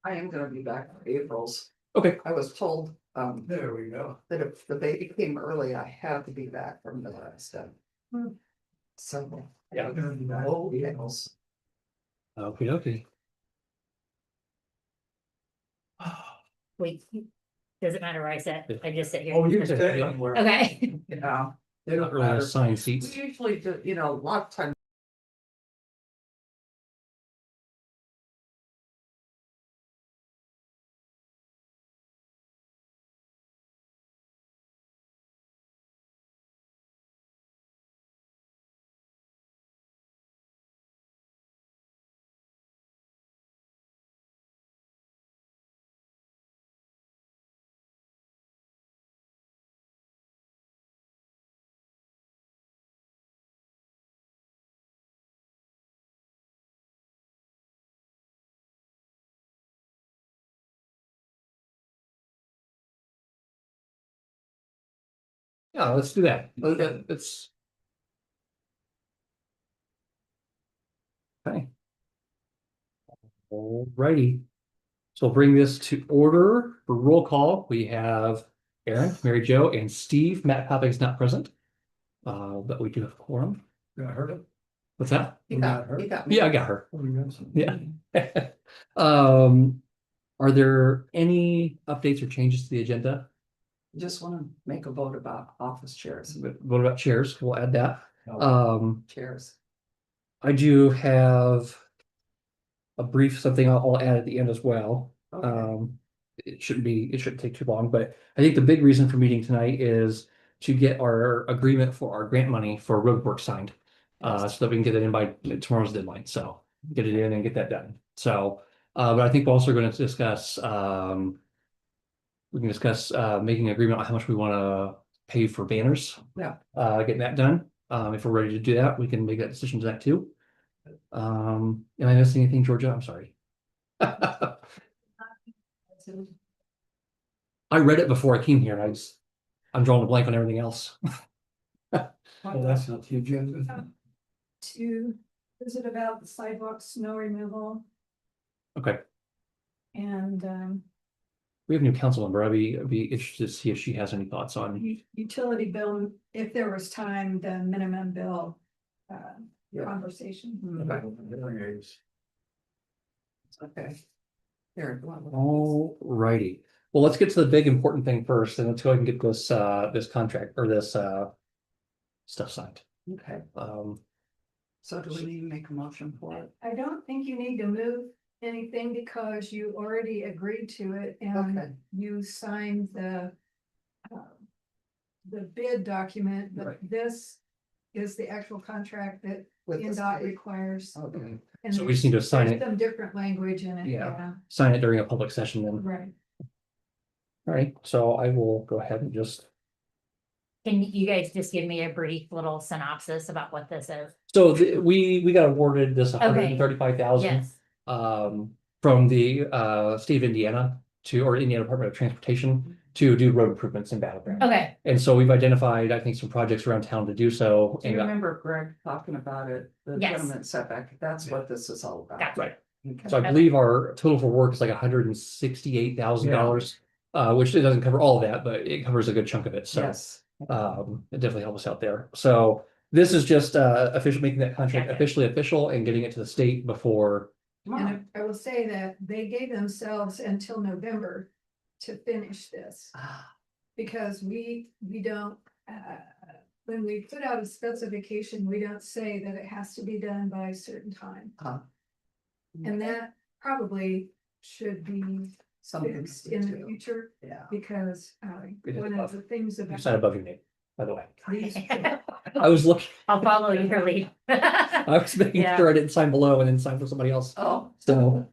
I am gonna be back for April's. Okay. I was told, There we go. that if the baby came early, I had to be back from the last step. So. Yeah. Oh, yes. Okay, okay. Wait, does it matter where I sit? I just sit here. Oh, you can stay anywhere. Okay. Yeah, They're not really assigned seats. we usually do, a lot of times. Yeah, let's do that. It's. Okay. Alrighty. So we'll bring this to order for roll call. We have Aaron, Mary Jo, and Steve. Matt Papik is not present. But we do have a quorum. Yeah, I heard it. What's that? You got me. Yeah, I got her. Oh, you got some? Yeah. Are there any updates or changes to the agenda? Just wanna make a vote about office chairs, What about chairs? We'll add that. chairs. I do have a brief something I'll add at the end as well. Okay. It shouldn't take too long, but I think the big reason for meeting tonight is to get our agreement for our grant money for road work signed. So that we can get it in by tomorrow's deadline, so get it in and get that done. So, but I think we're also gonna discuss, we can discuss, making an agreement on how much we wanna pay for banners. Yeah. Getting that done. If we're ready to do that, we can make that decision tonight too. Am I missing anything, Georgia? I'm sorry. I read it before I came here and I'm drawing a blank on everything else. Oh, that's not the agenda. Is it about the sidewalk snow removal Okay, and we have a new council member. I'd be interested to see if she has any thoughts on. utility bill, if there was time, the minimum bill Yeah. conversation. Okay. Here, go on. Alrighty. Well, let's get to the big important thing first, and let's go ahead and get this this contract or this stuff signed. Okay, so do we need to make a motion for it? I don't think you need to move anything because you already agreed to it and Okay, you signed the bid document, but Right. this is the actual contract that with the NDOT state. requires. Okay, And So we just need to sign there's it, some different language in it, Yeah. yeah, sign it during a public session then. right. Alright, so I will go ahead and just. Can you guys just give me a brief little synopsis about what this is? So we got awarded this Okay. $135,000. Yes, From the state of Indiana or Indiana Department of Transportation to do road improvements in Battleground. okay, And so we've identified, I think, some projects around town to do so. do you And remember Greg talking about it, the Yes. gentleman setback, that's what this is all about. Gotcha. right. Okay. So I believe our total for work is like $168,000, which it doesn't cover all of that, but it covers a good chunk of it. So Yes, it definitely helps us out there. So this is just official, making that contract Gotcha. officially official and getting it to the state before. come on, And I will say that they gave themselves until November to finish this. Because we don't, when we put out a specification, we don't say that it has to be done by a certain time. And that probably should be something fixed in the to, future, yeah. because It is one above. of the things You about sign above your name, by the way. these, I was looking, I'll follow your lead. I was making Yeah. sure I didn't sign below and then sign for somebody else. Oh. So,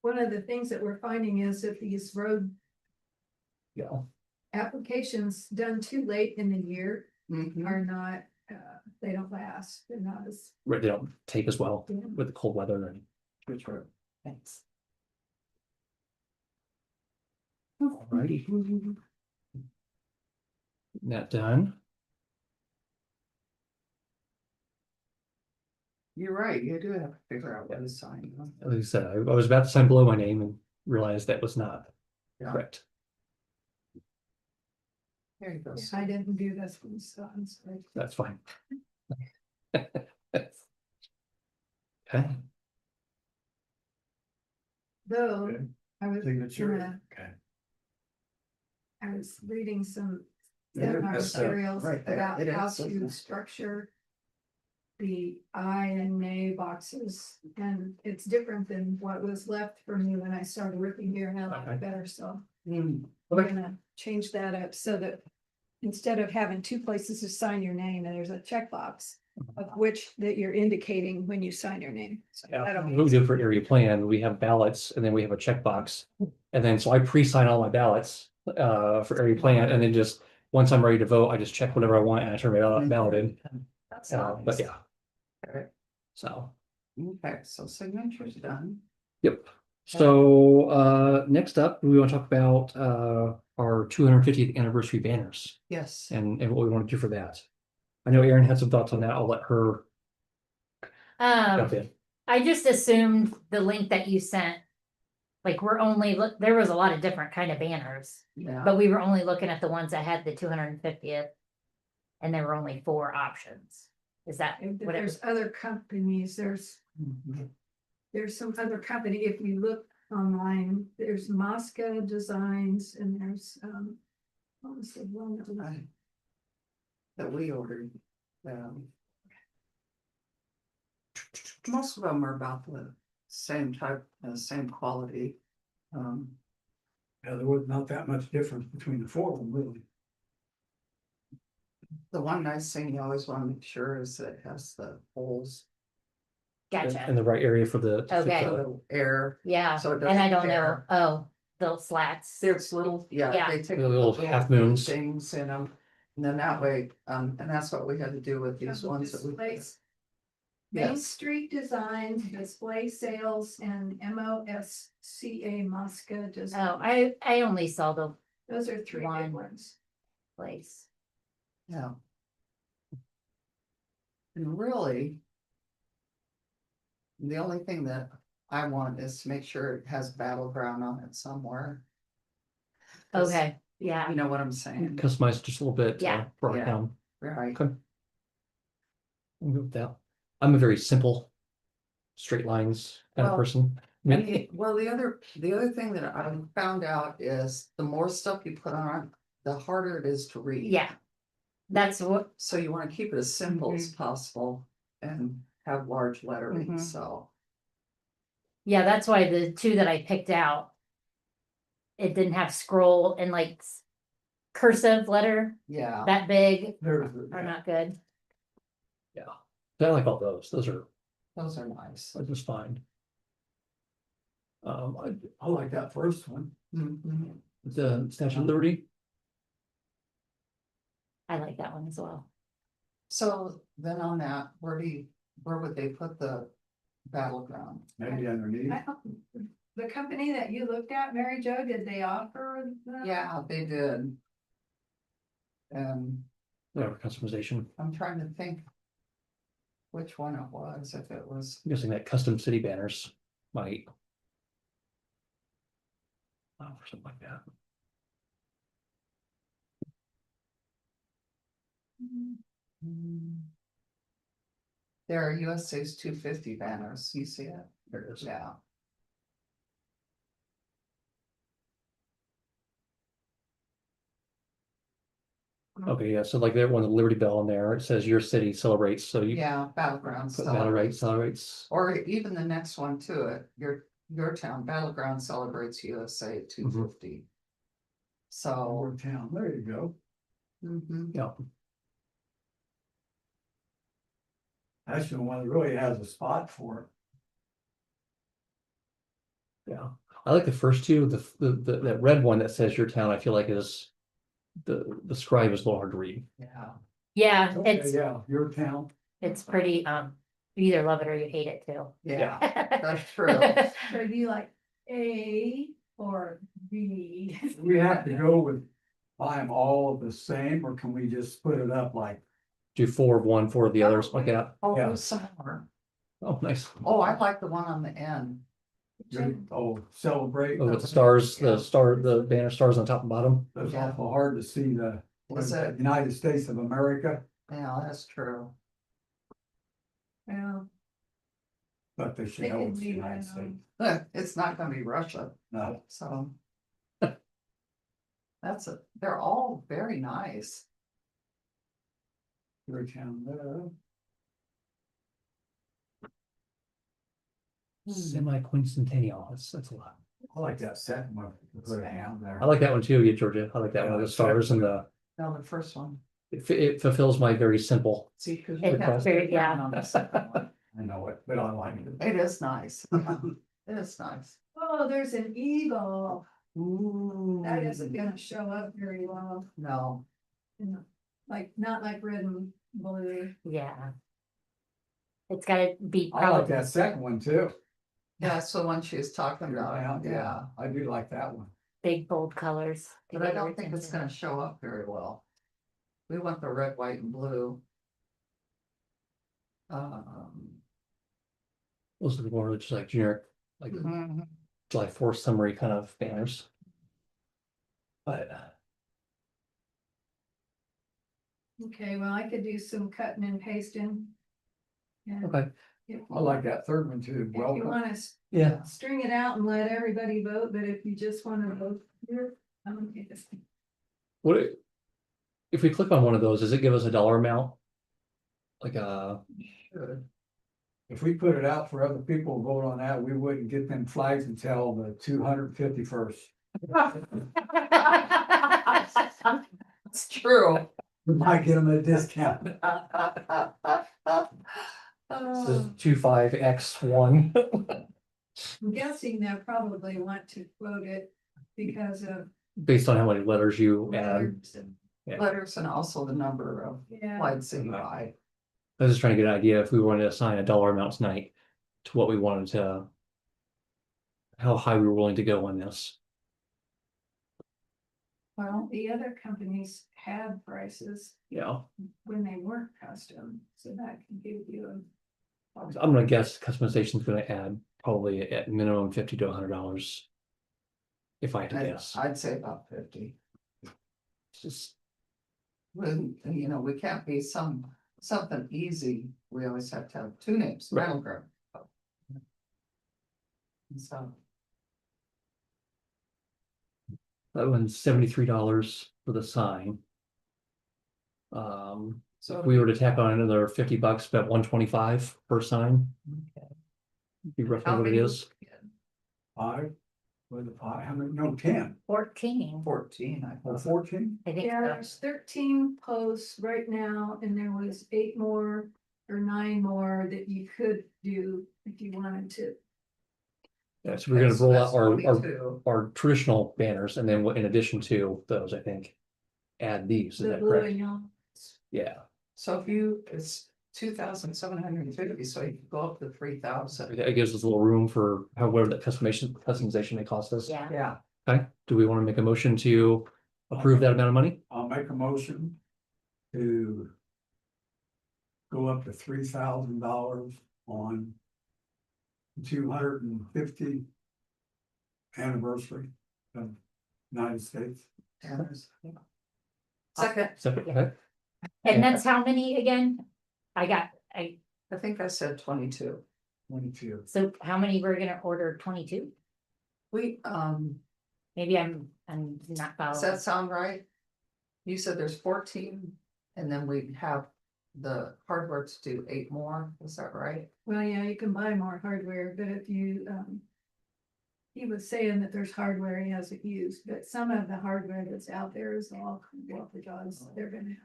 one of the things that we're finding is that these road yeah, applications done too late in the year Mhm. are not, they don't last, they're not as. they don't take as well Yeah. with the cold weather and. Good work. Thanks. Alrighty. That done. You're right, you do have to figure out what to sign. Huh? Like I said, I was about to sign below my name and realized that was not Yeah. correct. There you go. I didn't do this one, so I'm sorry. That's fine. Okay, Though, Okay. I was Signature, gonna, okay. I was reading some Yeah, seminar that's, materials right there. about It how is, isn't to it? structure the I and nay boxes, and it's different than what was left for me when I started working here, and I like Okay. it better, so Mm, we're gonna change that up so that instead of having two places to sign your name, and there's a checkbox of which that you're indicating when you sign your name. So yeah, that'll what be- we do for area plan, we have ballots and then we have a checkbox. And then, so I pre-sign all my ballots, for area plan, and then just, once I'm ready to vote, I just check whatever I want and I turn my ballot in. That's But nice. yeah, Okay. so. Okay, so signature's done. Yep. So next up, we want to talk about our 250th anniversary banners Yes. and what we want to do for that. I know Erin had some thoughts on that. I'll let her jump in. I just assumed the link that you sent. Like, we're only, there was a lot of different kind of banners, Yeah. but we were only looking at the ones that had the 250th. And there were only 4 options. Is that If what it was? there's other companies, Mhm. there's some other company, if you look online, there's Mosca Designs and there's, what was the one that was- I- That we ordered. Most of them are about the same type, same quality. Um, Yeah, there was not that much difference between the four of them, really. the one nice thing you always want to make sure is that it has the holes, In Gotcha. the right area for the. to fit Okay. a the- little air. Yeah, So it and I doesn't don't know. tear. Oh, the slats. There's little, yeah, Yeah. they take The little half moons. things in them. And then that way, and that's what we had to do with these ones that we. Displays. Main Yes, Street Designs, Display Sales and MOSCA Mosca Design. Oh, I only saw the Those are 3 One. big ones. place. yeah. And really. The only thing that I want is to make sure it has battleground on it somewhere. 'Cause Okay, yeah, You know what I'm saying, Customized just a little bit. Yeah. For our Yeah. town. right? Okay. I'm good with that. I'm a very simple, straight lines kind of Well, person. I And mean, the other thing that I found out is the more stuff you put on, the harder it is to read. yeah. That's what, So you wanna keep it as simple as possible and have large lettering, Mhm. so. yeah, that's why the 2 that I picked out. It didn't have scroll and like cursive letter Yeah, that big There's, are not good. I like all those. Those are those are nice. just fine. I like that first one. Mhm. The Statue of Liberty. I like that one as well. So then on that, where would they put the battleground? Maybe underneath. The company that you looked at, Mary Jo, did they offer? that? Yeah, they did. And Whatever customization. I'm trying to think. Which one it was, if it was, I'm guessing that custom city banners might. Oh, or something like that. there are USA's 250 banners, you see it? There it is. Yeah. Okay, yeah, so like that one, the Liberty Bell in there, it says your city celebrates, so you Yeah, battleground. put celebrates. Or even the next one to it, your town battleground celebrates USA 250. So, Our town, there you go. mhm. Yeah, That's the one that really has a spot for it. yeah. I like the first 2, that red one that says your town, I feel like is. The scribe is a little hard to read. Yeah, Yeah, Okay, yeah, your town. it's pretty, you either love it or you hate it too. yeah, that's true. So do you like A or B? Do we have to go with, buy them all the same, or can we just split it up like? Do 4 of one, 4 of the others, like that. Oh, Yeah. summer. Oh, nice. Oh, I like the one on the end. Celebrate. Oh, with the banner stars on top and bottom. It's awful hard to see the Is it? United States of America, Yeah, that's true. Well, but they should They know can it's the leave United that on. States. It's not gonna be Russia, No, so. They're all very nice. Georgetown, Semi-quincentennial, that's a lot. I like that second one, put it down there. I like that one too, yeah, Georgia. I like that one, Yeah, the stars and the, Now, the first one. it fulfills my very simple. See, 'cause It's you have to very- get yeah. down on the second one. I know it, but I like it. It is nice. It is nice. oh, there's an eagle. Ooh. That isn't gonna show up very well, No, like, not like red and blue. Yeah. It's gotta be I like probably that second one too. that's the one she was talking about, yeah, Yeah, I do like that one. big bold colors. to but I get your don't think it's attention. gonna show up very well. We want the red, white and blue. Those are the more just like generic, like July 4th summary kind of banners. But Okay, well, I could do some cutting and pasting. And okay, I like that third one too. If you Welcome. wanna yeah, string it out and let everybody vote, but if you just wanna vote here, I'm okay. what? If we click on one of those, does it give us a dollar amount? Like Should. If we put it out for other people to vote on that, we wouldn't get them flags until the 251st. It's true. We might get them a discount. this is 25x1. I'm guessing they'll probably want to quote it because of. Based on how many letters you add. letters and- Yeah. Letters and also the number of Yeah, wide citywide. I was just trying to get an idea if we wanted to assign a dollar amount tonight to what we wanted to. How high we were willing to go on this. well, the other companies had prices Yeah, when they weren't custom, so that can give you I'm gonna guess customization is gonna add probably at minimum $50 to $100. If I had to guess. I'd say about 50. It's just, When, we can't be something easy, we always have to have two names, Right. Battleground. And so, that one's $73 for the sign. so If we were to tack on another $50, about $125 per sign, okay. be roughly How what it many is. Five, was it five, how many, no, 10, 14, 14, I or thought. 14? I think Yeah, so. there's 13 posts right now, and there was 8 more or 9 more that you could do if you wanted to. Yeah, so we're Okay, gonna so roll that's out our 22. traditional banners, and then in addition to those, I think. Add these, is The that blue correct? and yellow. Yeah, So it's 2,750, so you could go up to 3,000. it gives us a little room for however that customization may cost us. Yeah, Yeah, Okay, do we want to make a motion to approve that amount of money? I'll make a motion to go up to $3,000 on 250 anniversary of United States. second, Separate, okay, and that's how many again? I I think I said 22. 22. so how many we're gonna order? 22? We, Maybe I'm not does following. that sound right? You said there's 14, and then we have the hardware to do 8 more, is that right? Well, yeah, you can buy more hardware, but if you, he was saying that there's hardware he hasn't used, but some of the hardware that's out there is all Walker Johns, they're gonna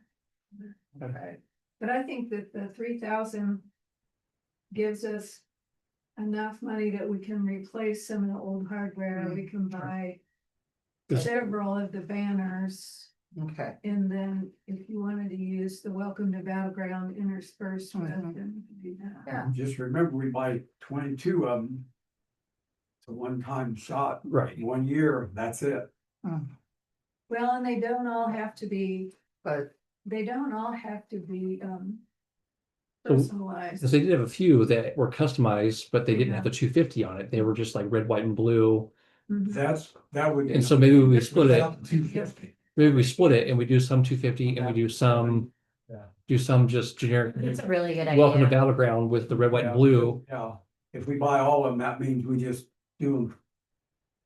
have. Okay. But I think that the 3,000 gives us enough money that we can replace some of the old hardware, we can buy This- several of the banners. Okay, And then if you wanted to use the Welcome to Battleground interspersed with Mhm. them, you could do that. Yeah. Just remember, we buy 22 of them. It's a one-time shot, right, 1 year, that's it. Well, and they don't all have to be, but they don't all have to be, personalized. Because they did have a few that were customized, but they didn't have the 250 on it. They were just like red, white, and blue. Mhm. That would. And so maybe we split it. Two fifty. Maybe we split it and we do some 250 and we do some. Yeah. Do some just generic. It's a really good Welcome to idea. Battleground with the red, white, and Yeah, blue. Yeah, if we buy all of them, that means we just do them.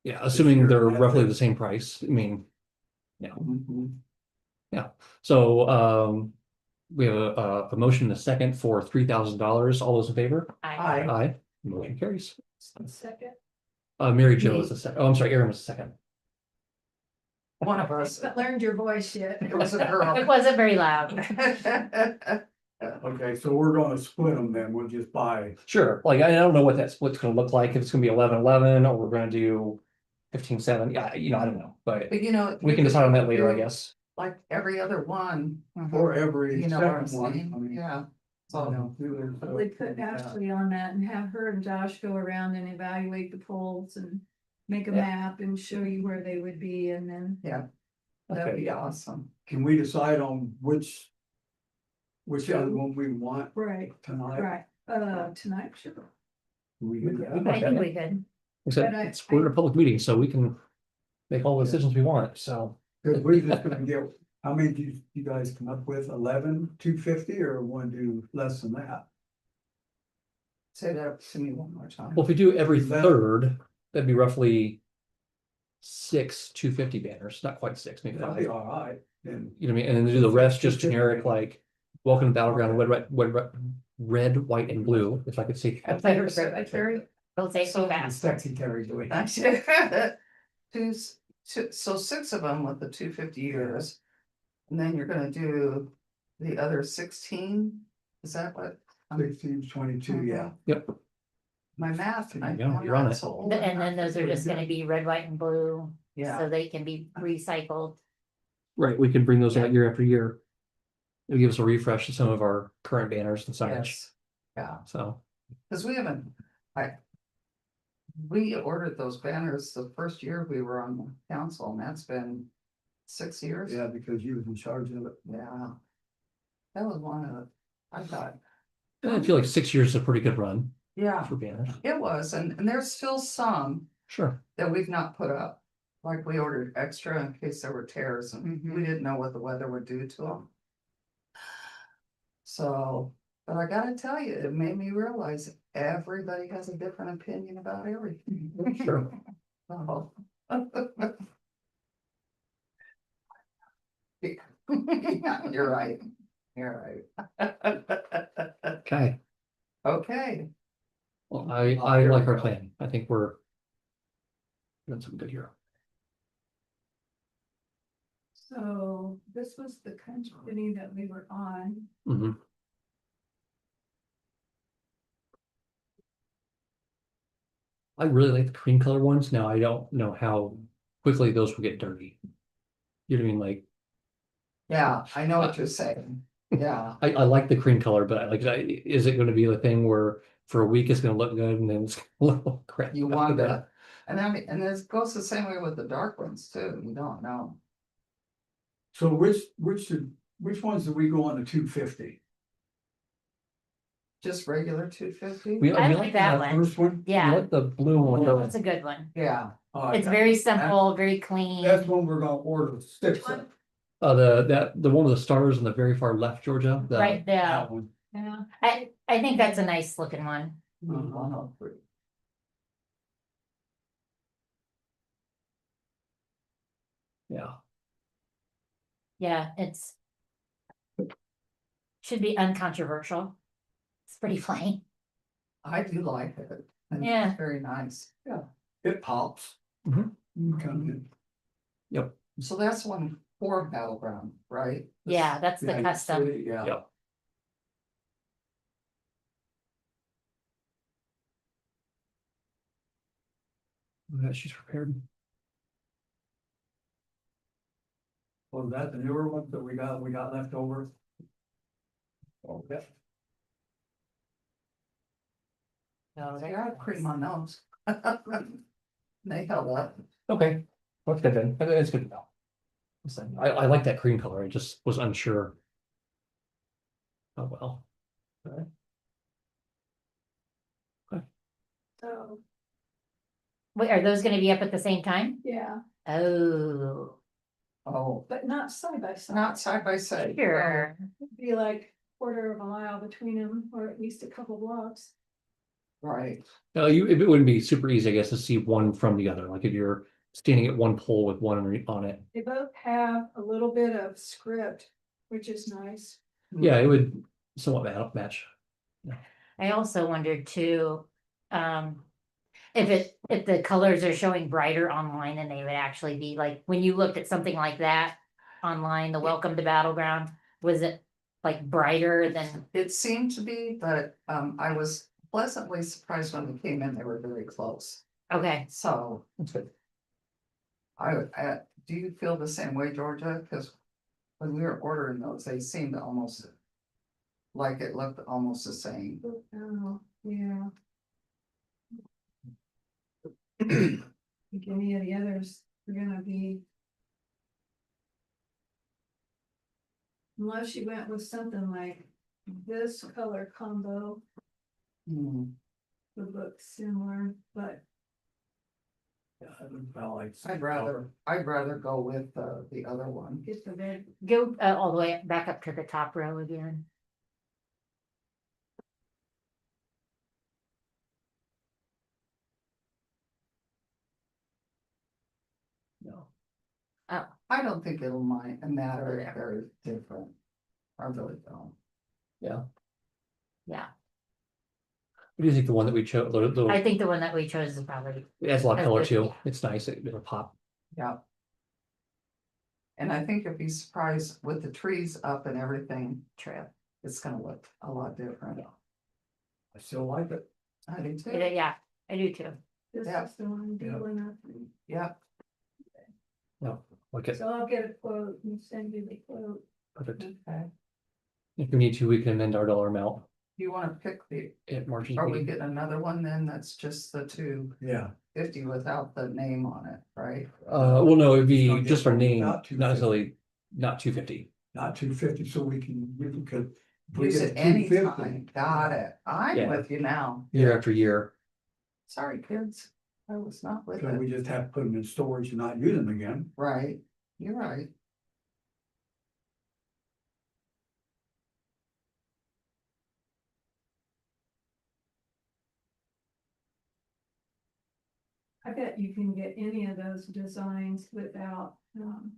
Yeah, assuming year, they're that's roughly it. the same price. I mean, Mm-hmm. so we have a motion and a second for $3,000. All those in favor? I, Aye. Motion carries. Second, Mary Jo Me. was the second. Oh, I'm sorry, Aaron was the second. One of us. but learned your voice yet. It was a girl. it wasn't very loud. Okay, so we're gonna split them then, we'll just buy. Sure, like I don't know what that split's gonna look like, if it's gonna be 11-11 or we're gonna do 15-7. Yeah, I don't know, but But you know. we can decide on that later, I guess. Like every other one. For every You know what I'm second one. I saying? mean, Yeah. you So, know, do it, We put Ashley on that and have her and Josh go around and evaluate the poles and make a Yeah. map and show you where they would be and then. that'd Okay. be awesome. Can we decide on which other one we want Right, tonight? right, tonight, sure. Can we do that? I think we could. Except But I- it's, we're in a public meeting, so we can make all the decisions we want, so. Cause we're just gonna get, how many do you guys come up with, 11, 250, or want to do less than that? Say that to me one more time. Well, if we do every Is that- third, that'd be roughly 6 250 banners, not quite 6, maybe That'd 5. be all right, then. You know what I mean? And then do the rest just generic, like, welcome to Battleground, red, white, and blue, if I could see. We'll take So you fast. Sexy Terry doing. So 6 of them with the 250 years. And then you're gonna do the other 16, is that what? 16, 22, yeah. Yep, My math. There you go, you're on it. And then those are just gonna be red, white and blue, Yeah, so they can be recycled. right, we can bring those out year after year. It'll give us a refresh of some of our current banners and signage, yes, yeah, so. cause we haven't, we ordered those banners the first year we were on the council, and that's been 6 years. Yeah, because you was in charge of it. Yeah. That was one of the, I thought, I feel like 6 years is a pretty good run yeah, for banners, it was, and there's still some sure. that we've not put up. Like we ordered extra in case there were tears and we didn't know what the weather would do to them. So, but I gotta tell you, it made me realize everybody has a different opinion about everything. Sure. Oh. Yeah, you're right, you're right. Okay, Okay, well, I like our plan, I think we're doing some good here. So this was the company that we were on. Mhm. I really like the cream color ones. Now, I don't know how quickly those will get dirty. You know what I mean? Like, yeah, I know what you're saying, yeah. I like the cream color, but is it gonna be a thing where for a week it's gonna look good and then it's gonna look crap? You after want that? that, and I mean, and this goes the same way with the dark ones too, you don't know. So which ones do we go on the 250? Just regular 250? We I we like that one. First one? We Yeah, like the blue one. that's a good one. Yeah, It's very simple, very clean. That's one we're gonna order 6 of. The one with the stars on the very far left, Georgia. Right there. That one. Yeah, I think that's a nice looking one. 103. Yeah, Yeah, it's. Should be uncontroversial. It's pretty plain. I do like it. and Yeah. It's very nice. It pops. Mhm. Come in. So that's one for Battleground, right? Yeah, that's the Yeah, custom. city, yeah. Yep. Yeah, she's prepared. Was that the newer ones that we got left over? Oh, yeah. No, they got cream on those. They held up. Okay, that's good then. It's good to know. Listen, I like that cream color. I just was unsure. Oh, well. So, Wait, are those gonna be up at the same time? yeah, Oh, Oh, but not side by side. not side by side. sure. Be like quarter of a mile between them, or at least a couple blocks. Right, It wouldn't be super easy, I guess, to see one from the other, like if you're standing at one pole with one on it. They both have a little bit of script, which is nice. Yeah, it would somewhat match. I also wondered too, if the colors are showing brighter online than they would actually be, like, when you looked at something like that online, the Welcome to Battleground, was it like brighter than, It seemed to be, but I was pleasantly surprised when they came in, they were very close, okay, so. Do you feel the same way, Georgia? Cause when we were ordering those, they seemed almost. Like it looked almost the same. Oh, yeah. I think any of the others are gonna be. Unless you went with something like this color combo Hmm, would look similar, but Yeah, I would felt like. I'd rather go with the other one. get the red. go all the way back up to the top row again. No. I don't think it'll matter if they're different. I really don't. Yeah, What do you think the one that we chose, I think the one that we chose is probably, it has a lot of that's color good, too, yeah. it's nice, it'll pop. Yeah. And I think if he's surprised with the trees up and everything, true. it's gonna look a lot different. I still like it. I do too. Yeah, I do too. This Yeah. is the one Yeah. dealing up. Yeah, Look at, So I'll get a quote and send you the quote. perfect. okay. If we need to, we can amend our dollar amount You wanna pick at March's are we meeting. getting another one then? That's just the 250 Yeah. without the name on it, right? Well, no, it'd be Don't get just our one name, without not 250. necessarily, not 250. Not 250, so we can, could. if we Use get it 250, anytime, got it, I'm Yeah. with you now, Year after year. sorry, kids, I was not with So we it, just have to put them in storage and not use them again. right, you're right. I bet you can get any of those designs without,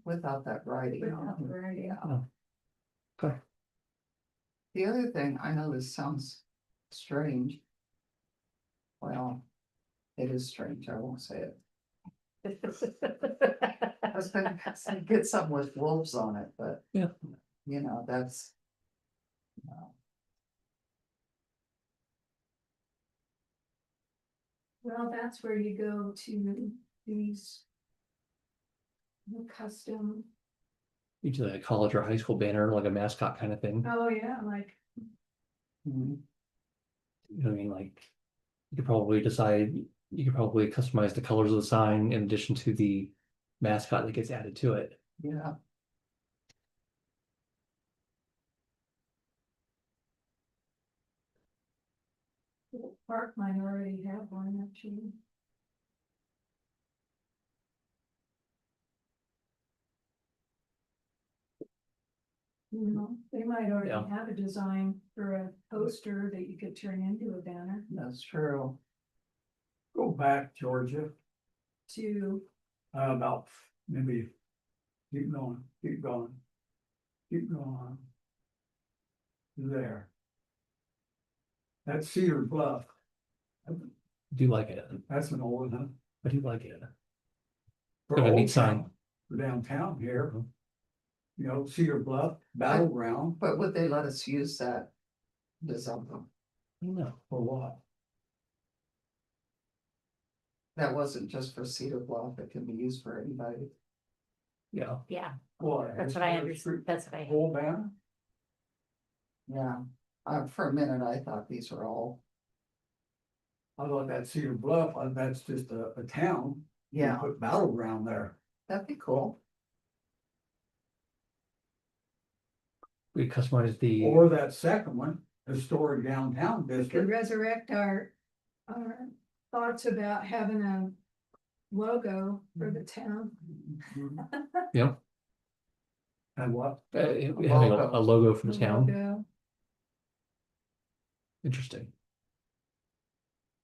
Without that writing without on the it. writing. Okay. The other thing, I know this sounds strange. Well, it is strange, I won't say it. I was gonna say get something with wolves on it, but. Yeah. You know, that's. No. Well, that's where you go to these. Custom, You do like a college or high school banner, like a mascot kind of thing. oh yeah, like, Mhm. You know what I mean? Like, you could probably customize the colors of the sign in addition to the mascot that gets added to it. Yeah, Park might already have one, actually. You know, they might already Yeah. have a design for a poster that you could turn into a banner that's true. Go back, Georgia, to, about maybe. Keep going, keep going. Keep going. There. That's Cedar Bluff. I do like it. That's an old one, huh? I do like it. For Got a neat Old sign. Town, for downtown here. You know, Cedar Bluff, Battleground, But would they let us use that? Design? No. for what? That wasn't just for Cedar Bluff, it can be used for anybody. Yeah. Yeah, What? that's what I understood, that's what I, Whole banner? Yeah, for a minute, I thought these were all, I thought that Cedar Bluff, that's just a town. You yeah, Put Battleground there. that'd be cool. We customize the, Or that second one, historic downtown We could district. resurrect our thoughts about having a logo for the town. And what? Having a logo for the The town, logo. interesting.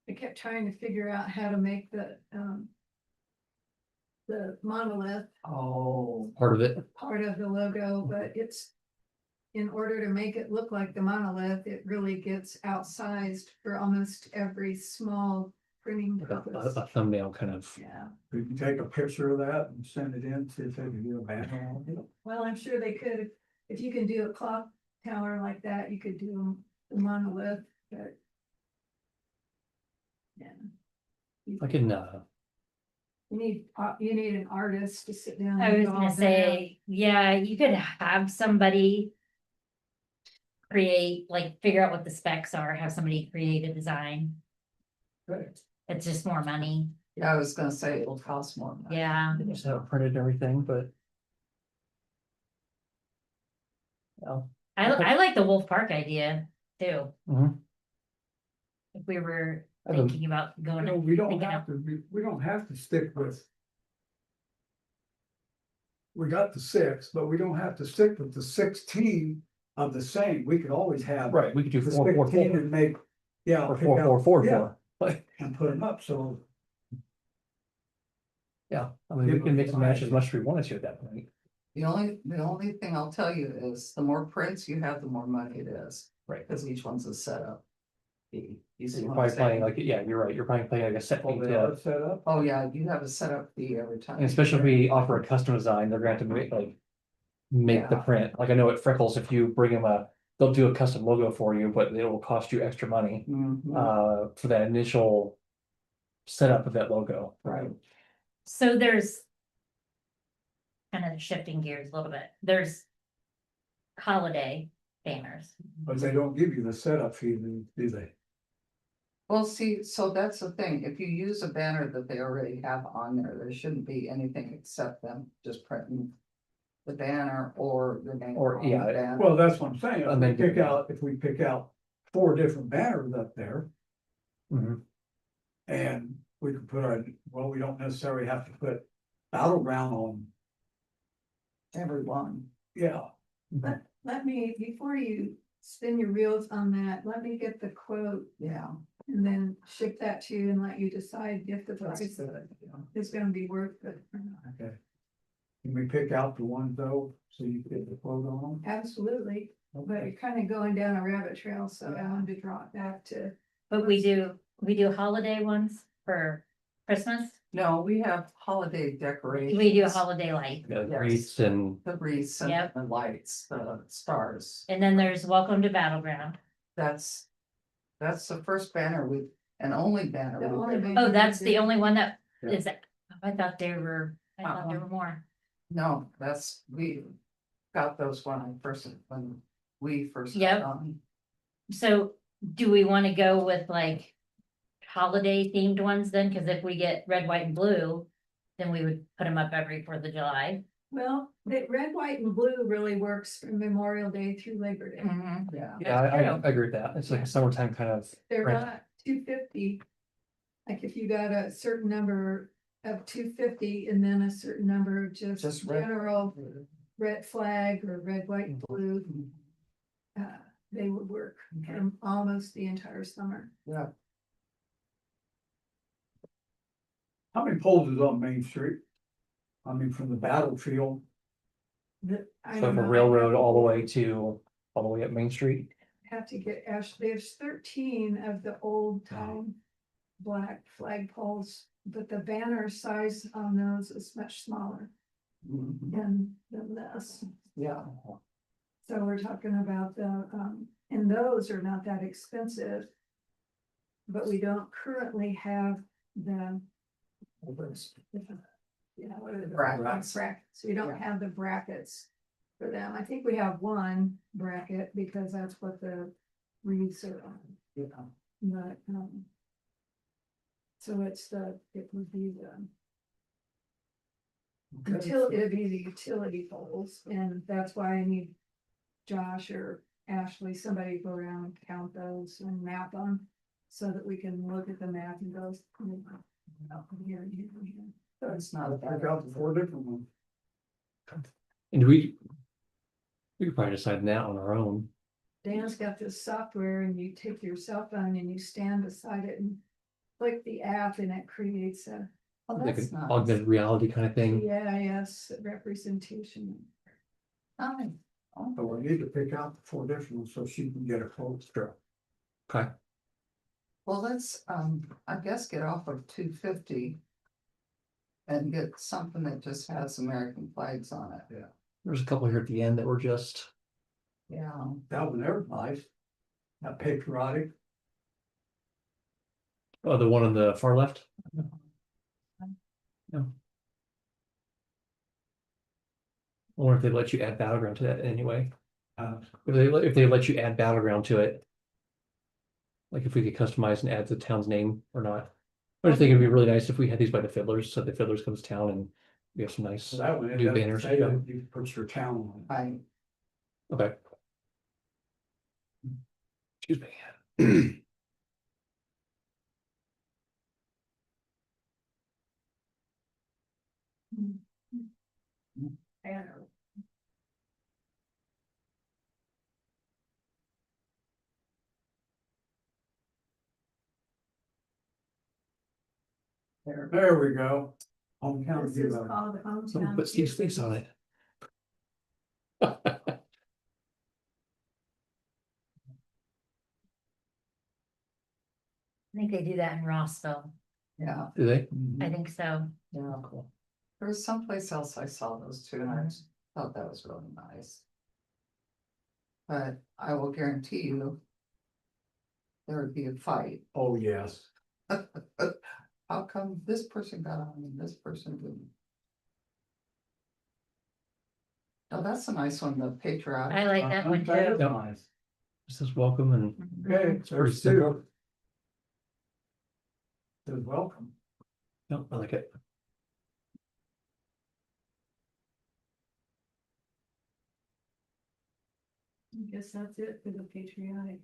I kept trying to figure out how to make the monolith Oh, Part of it, part of the logo, but it's, in order to make it look like the monolith, it really gets outsized for almost every small printing like purpose. a thumbnail kind of. Yeah, we can take a picture of that and send it in, see if they can do a banner. well, I'm sure they could, if you can do a clock tower like that, you could do the monolith, but. Yeah. I can, You need an artist to sit down. I and was draw gonna that say, yeah, you could have somebody. Create, like, figure out what the specs are, have somebody create a design, Good. it's just more money, Yeah, I was gonna say it'll cost more. money. yeah. just have it printed and everything, but. Well, I like the Wolf Park idea too, mhm. if we were I have a- thinking about going. No, we don't thinking have to, we don't have to stick with. We got the 6, but we don't have to stick with the 16 of the same. We could always have. Right, we could do The 4, 4, 16 4, and make, yeah. or pick 4, out- 4, 4, yeah, 4. But, and put them up, so. yeah, I mean, we Give can them mix and match as variety. much as we wanted to at that point. The only thing I'll tell you is the more prints you have, the more money it is. Right. Cause each one's a setup. fee. You see You're what I'm probably playing saying? like, yeah, you're right, you're probably playing like a set fee, Oh, they yeah. are set up. Oh, yeah, you have a setup fee every time. And especially if we offer a custom design, they're gonna have to make like. Make the Yeah. print, like I know at Freckles, if you bring them they'll do a custom logo for you, but it will cost you extra money, Mhm, for that initial. Setup of that logo. right. So there's. Kind of shifting gears a little bit, there's. Holiday banners, But they don't give you the setup fee, do they? Well, see, so that's the thing, if you use a banner that they already have on there, there shouldn't be anything except them just printing. The banner or the name. Or, on the yeah, banner. Well, that's what I'm saying. And then give them- If we pick out 4 different banners up there. Mhm. And we could put our, well, we don't necessarily have to put battleground on, Everyone, yeah. Let me, before you spin your wheels on that, let me get the quote yeah. and then ship that to you and let you decide if the That's price good. is gonna be worth it or not. Okay. Can we pick out the ones though, so you get the quote on them? Absolutely, but you're kind of going down a rabbit trail, so I wanted to draw it back to. but we do holiday ones for Christmas, No, we have holiday decorations. we do holiday light. Yeah, Yes. wreaths and, The wreaths and Yep. the lights, the stars. And then there's Welcome to Battleground. That's the first banner and only banner. The we've only ever- banner. Oh, that's the only one that Yeah. is, I thought there were more. No, we got those when we first. Yep. got on. So do we want to go with like holiday themed ones then? Cause if we get red, white and blue, then we would put them up every 4th of July. Well, the red, white and blue really works from Memorial Day through Labor Day. Yeah, yeah, I True. agree with that, it's like a summertime kind of. They're Right. not 250. Like if you got a certain number of 250 and then a certain number of just just red. general red flag or red, white, and blue. They would work for almost the entire summer. Yeah, How many poles is on Main Street? I mean, from the battlefield, I So don't from know, railroad all the way up Main Street. have to get there's 13 of the old time black flag poles, but the banner size on those is much smaller mhm, than this. yeah, So we're talking about and those are not that expensive. But we don't currently have the. You know, what are the Brackets. brackets, we don't Yeah. have the brackets for them, I think we have one bracket because that's what the wreaths are on, yeah. but, so it would be the it'd be the utility poles, and that's why I need Josh or Ashley, somebody go around and count those and map them. So that we can look at the map and go, here, and here, and here. That's not a bad. Pick out the 4 different ones. And we could probably decide that on our own. Dan's got this software and you take your cell phone and you stand beside it and click the app and it creates a Oh, Like that's an nice. augmented reality kind of thing. GIS representation. Nice. Oh, But we need to pick out the 4 different ones so she can get a quote. Sure. Okay, well, let's, I guess get off of 250. And get something that just has American flags on it. there's a couple here at the end that were just, Yeah, That one there, nice. That patriotic. oh, the one on the far left. No. I wonder if they let you add battleground to that anyway. If they let you add battleground to it. Like if we could customize and add the town's name or not. I just think it'd be really nice if we had these by the Fiddlers, so the Fiddlers comes to town and we have some nice, So that one, it New doesn't banners, say yeah. that you put your town on. I, okay. Excuse me. Banner. There we go. Hometown This is hero. called Someone hometown. put Steve's face on it. I think they do that in Rossville. yeah, Do they? I think so. yeah. Cool. There was someplace else I saw those too, and I just thought that was really nice. But I will guarantee you. There would be a fight. Oh, yes. How come this person got on and this person didn't? Oh, that's a nice one, the patriotic. I like that one That is too. nice. This is welcome and Okay, pretty there's simple. 2. Says welcome. no, I like it. I guess that's it for the patriotic.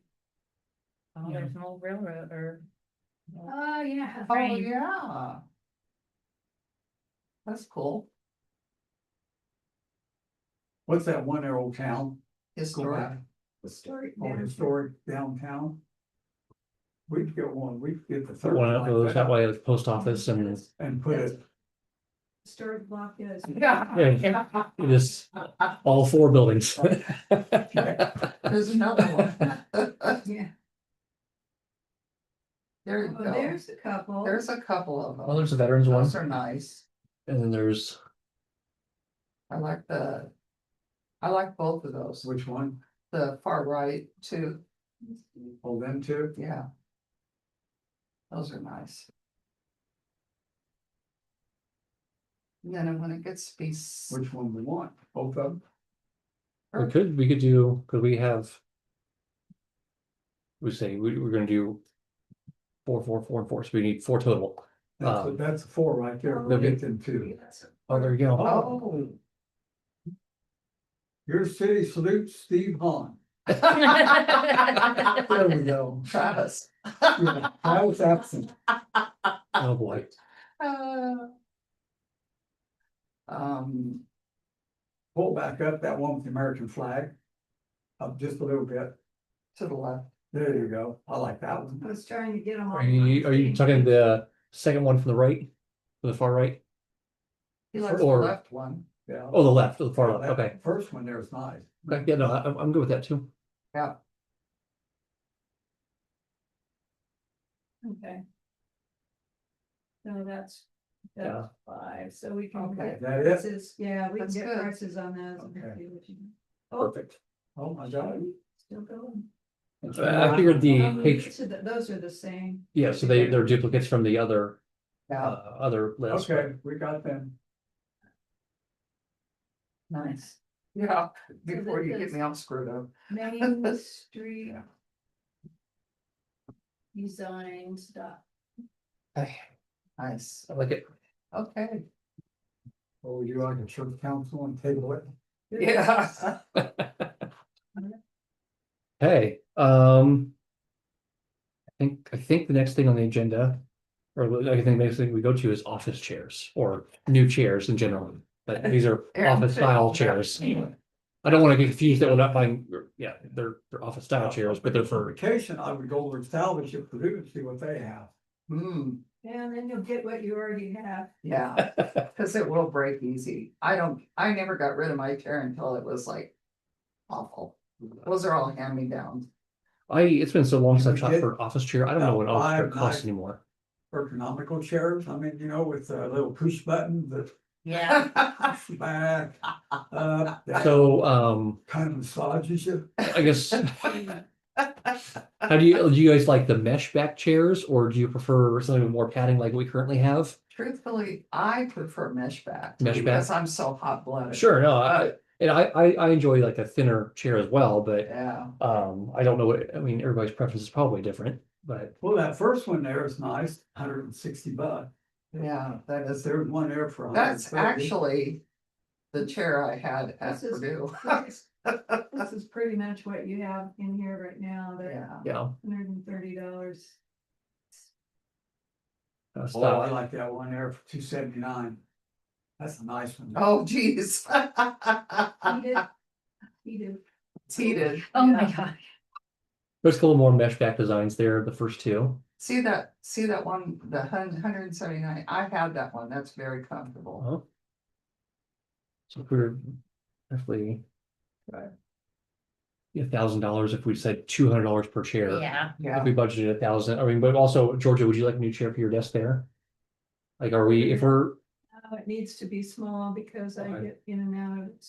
Oh, there's an old railroad or. Oh, yeah. Oh, Right. yeah. That's cool. What's that one there old town? Go Historic. back. Historic. Oh, downtown. historic downtown. We could get one, we could get the Put third one of those like that that way at the post office and and put it, Historic block is. Yeah. Yeah. it is all 4 buildings. There's another one. Yeah. There you Oh, go. there's a couple. There's a couple of Well, them. there's a veterans one Those are nice. and then there's, I like both of those. which one? The far right too. Oh, them 2? Yeah. Those are nice. And then when it gets to be. Which one we want? Both of them? we could do, cause we have. We say we're gonna do 4, 4, 4 and 4, so we need 4 total. That's 4 right there. Oh, We'll get them 2. Oh, there you go. Oh. Your city salutes Steve Hahn. There we go. Travis. Yeah, I was absent. Oh, boy. Pull back up that one with the American flag. Up just a little bit. To the left. There you go. I like that I one. was trying to get them all. Are you talking the second one from the right? To the far right? He likes the Or- left one. Yeah. Oh, the left, the far Yeah, left, that okay. First one there is nice. Okay, yeah, no, I'm good with that too. Yeah. Okay. So that's Yeah. 5, so we can Okay. get Is that it? prices, yeah, we can That's get good. prices on those. and Okay. see what you- Oh, Perfect. Oh, my God. still going. I figured the Oh, page, so those are the same. yeah, so they're duplicates from the other, Yeah, other list. Okay, we got them. nice. Yeah, before you get me all screwed up. Main Street. Design stuff. Nice. I like it. Okay. Oh, would you like a church council and table it? Yeah. Hey, I think the next thing on the agenda, or I think the next thing we go to is office chairs or new chairs in general. But these are Yeah. office style chairs. I don't want to get confused that we're not buying, yeah, they're office style chairs, but they're for, Vacation, I would go over to Salvage at Purdue and see what they have. Hmm, And then you'll get what you already have. yeah, cause it will break easy. I never got rid of my chair until it was like awful. Those are all hand-me-downs. it's been so long since I've You shot get for an office chair. I don't know what an office chair five costs nice- anymore. Ergonomical chairs, I mean, with a little push button that Yeah, push back. That So, kind of massages you. I guess, how do you guys like the mesh back chairs or do you prefer something with more padding like we currently have? Truthfully, I prefer mesh back. Mesh back? Because I'm so hot blooded. Sure, no, I enjoy like a thinner chair as well, but Yeah, I don't know what, I mean, everybody's preference is probably different, but Well, that first one there is nice, $160. yeah, that is, There's one there for. that's $130. actually the chair I had at This is- Purdue. This is pretty much what you have in here right now, that Yeah, yeah. $130. uh, Oh, I style. like that one there for $279. That's a nice one. oh geez. Heated. Heated. It's heated. oh my Yeah. god, There's a couple more mesh back designs there, the first two. See that one, the 179, I had that one, that's very comfortable. Uh-huh. So if we're definitely Right. $1,000 if we said $200 per chair. yeah. If Yeah, we budgeted 1,000, I mean, but also Georgia, would you like a new chair for your desk there? Like, are we, if we're, It needs to be small because I Okay. get in and out of it.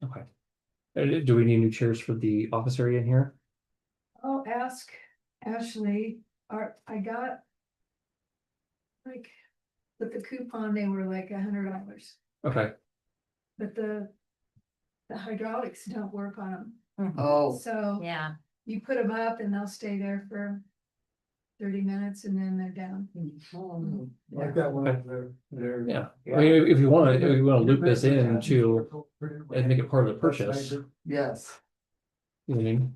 okay. Do we need new chairs for the office area in here? I'll ask Ashley, I got. Like, with the coupon, they were like $100, Okay, but the hydraulics don't work on them. oh, So Yeah, you put them up and they'll stay there for 30 minutes and then they're down. Like that one over there. yeah. I mean, if you wanna loop this in to, and make it part of the purchase, you yes, know what I mean?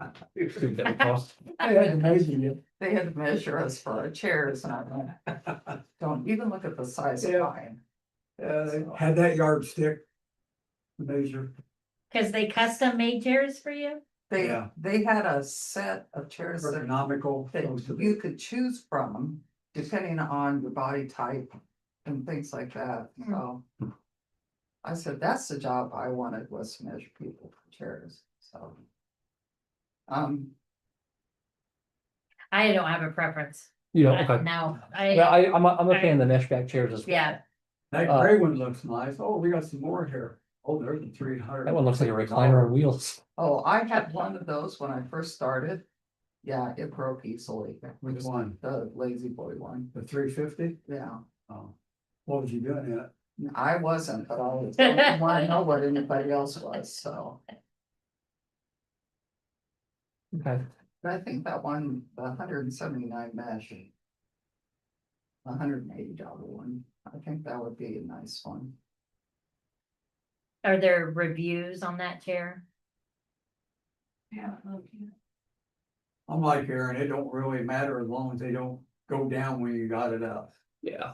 See what that would cost. I had to measure you. they had to measure us for our chairs and I went, don't even look at the size of Yeah. mine. They had that yardstick. Measure. cause they custom made chairs for you? Yeah. They had a set of chairs that Ergonomical. supposed to be. you could choose from, depending on your body type and things like that, so. I said, that's the job I wanted, was to measure people for chairs, so. I don't have a preference. You know, okay. No, Yeah, I'm a fan of the mesh back chairs as well. yeah, That gray one looks nice. Oh, we got some more here. Oh, there's a 300. That one looks like a recliner on wheels. oh, I had one of those when I first started. Yeah, it broke easily. Which one? The Lazy Boy one, The 350? yeah. Oh. What was you doing in it? I wasn't, but I wanna know what anybody else was, so. Okay. But I think that one, the 179 mesh. $180 one, I think that would be a nice one. are there reviews on that chair? Yeah, okay. I'm like Aaron, it don't really matter as long as they don't go down when you got it up. Yeah.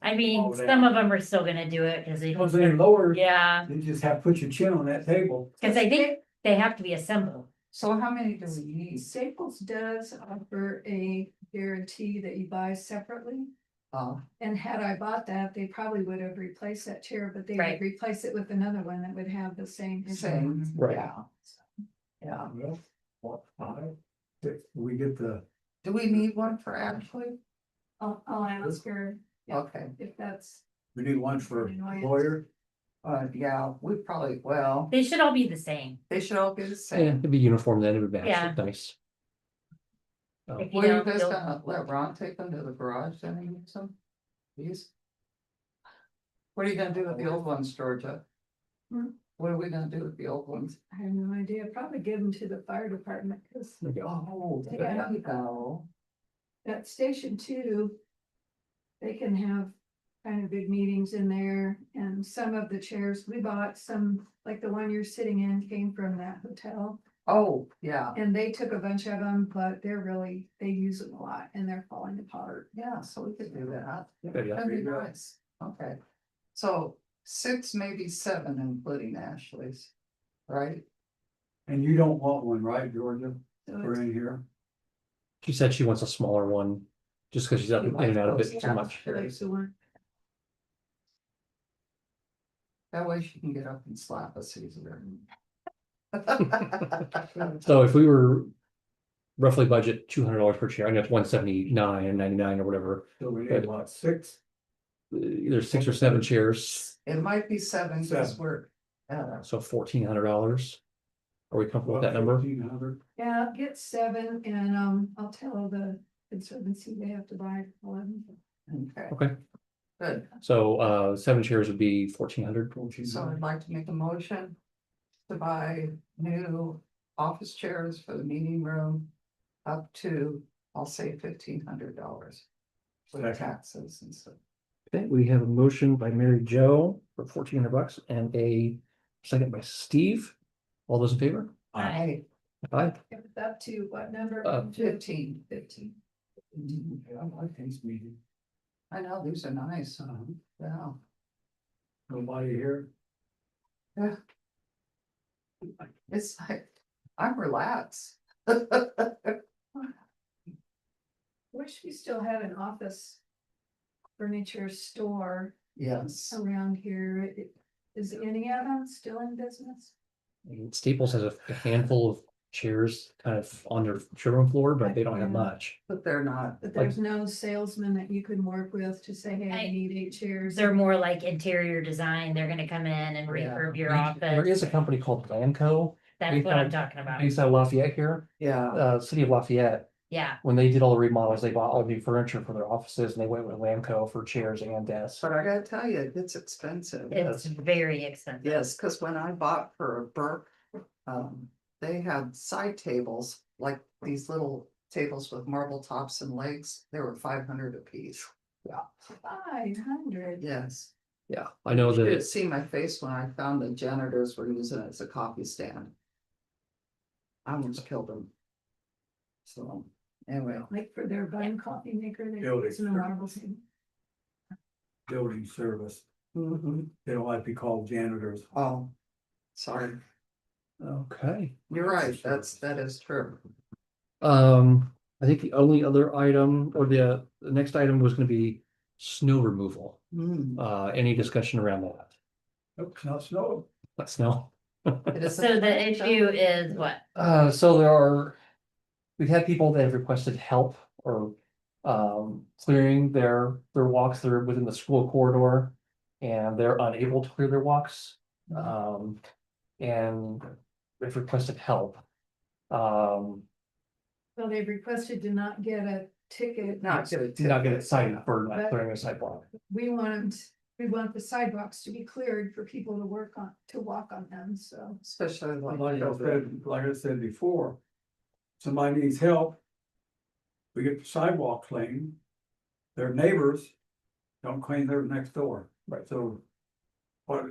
I mean, Oh, some of them are still gonna do it, cause they, Because they lower, yeah, you just have to put your chin on that table. cause I think they have to be assembled. So how many do we need? Staples does offer a guarantee that you buy separately. And had I bought that, they probably would have replaced that chair, but they Right. would replace it with another one that would have the same. Same, Right. yeah. Yeah, Well, what, 5, 6, we get the, do we need one for Ashley? I'll ask her Okay, if that's, we need one for lawyer. yeah, we probably, well, They should all be the same. they should all be the Yeah, same. it'd be uniform then, it would match, Yeah. look nice. If you What are you don't, guys you'll- gonna let Ron take them to the garage then and use them? These? What are you gonna do with the old ones, Georgia? Hmm? What are we gonna do with the old ones? I have no idea, probably give them to the fire department, because There you go. Oh, Yeah. there you go. that station two. They can have kind of big meetings in there, and some of the chairs we bought, some, like the one you're sitting in, came from that hotel. Oh, yeah, And they took a bunch of them, but they use them a lot and they're falling apart. yeah, so we could do that. Good, yeah. That'd be nice, okay. So 6, maybe 7, including Ashley's, right? And you don't want one, right, Georgia, So for it's- in here? She said she wants a smaller one, just because she's up in and out of it too much. like the one- That way she can get up and slap us easier. So if we were roughly budget $200 per chair, I know it's 179 and 99 or whatever. So we need what, 6? Either 6 or 7 chairs, It might be 7, because 7. we're, so $1,400. Are we comfortable with that number? 1,500. Yeah, get 7 and I'll tell the conservancy they have to buy 11. okay, Okay, good. so 7 chairs would be 1,400. So I'd like to make a motion to buy new office chairs for the meeting room up to, I'll say $1,500 with Second. taxes and stuff. Okay, we have a motion by Mary Jo for $1,400 and a second by Steve. All those in favor? Aye. Aye. It's up to what number? 15. 15. I like these meetings. I know, these are nice, yeah. Nobody here? It's like, I'm relaxed. Wish we still had an office furniture store Yes, around here. Is any of them still in business? And Staples has a handful of chairs kind of on their showroom floor, but they don't have much. but they're not, But there's no salesman that you can work with to say, hey, I need 8 chairs. They're more like interior design. They're gonna come in and Yeah. refurb your There is office. a company called Lanco, That's what I'm talking about. based out of Lafayette here, yeah, city of Lafayette. Yeah, When they did all the remodels, they bought all the furniture for their offices and they went with Lanco for chairs and desks. but I gotta tell you, it gets expensive. it's very expensive. Yes, because when I bought for Burke, they had side tables, like these little tables with marble tops and legs, they were 500 apiece. 500. Yes. Yeah, I know You should have that, seen my face when I found the janitors were using it as a coffee stand. I almost killed them. So, anyway, Like for their bun coffee maker, they're Building using a marble thing. Building service. mhm. They don't like to be called janitors. Oh, sorry, okay. you're right, that is true. I think the only other item or the next item was gonna be snow removal. Hmm. Any discussion around that? Nope, it's not snow. Let snow. It is a- So the issue is what? So we've had people that have requested help or clearing their walks that are within the school corridor. And they're unable to clear their walks. And they've requested help. So they've requested to not get a ticket. Not get it. Not get it cited for not clearing a sidewalk. We want them, we want the sidewalks to be cleared for people to walk on them, so. Especially like. Like I said before, somebody needs help. We get the sidewalk cleaned. Their neighbors don't clean theirs next door. Right. So. What,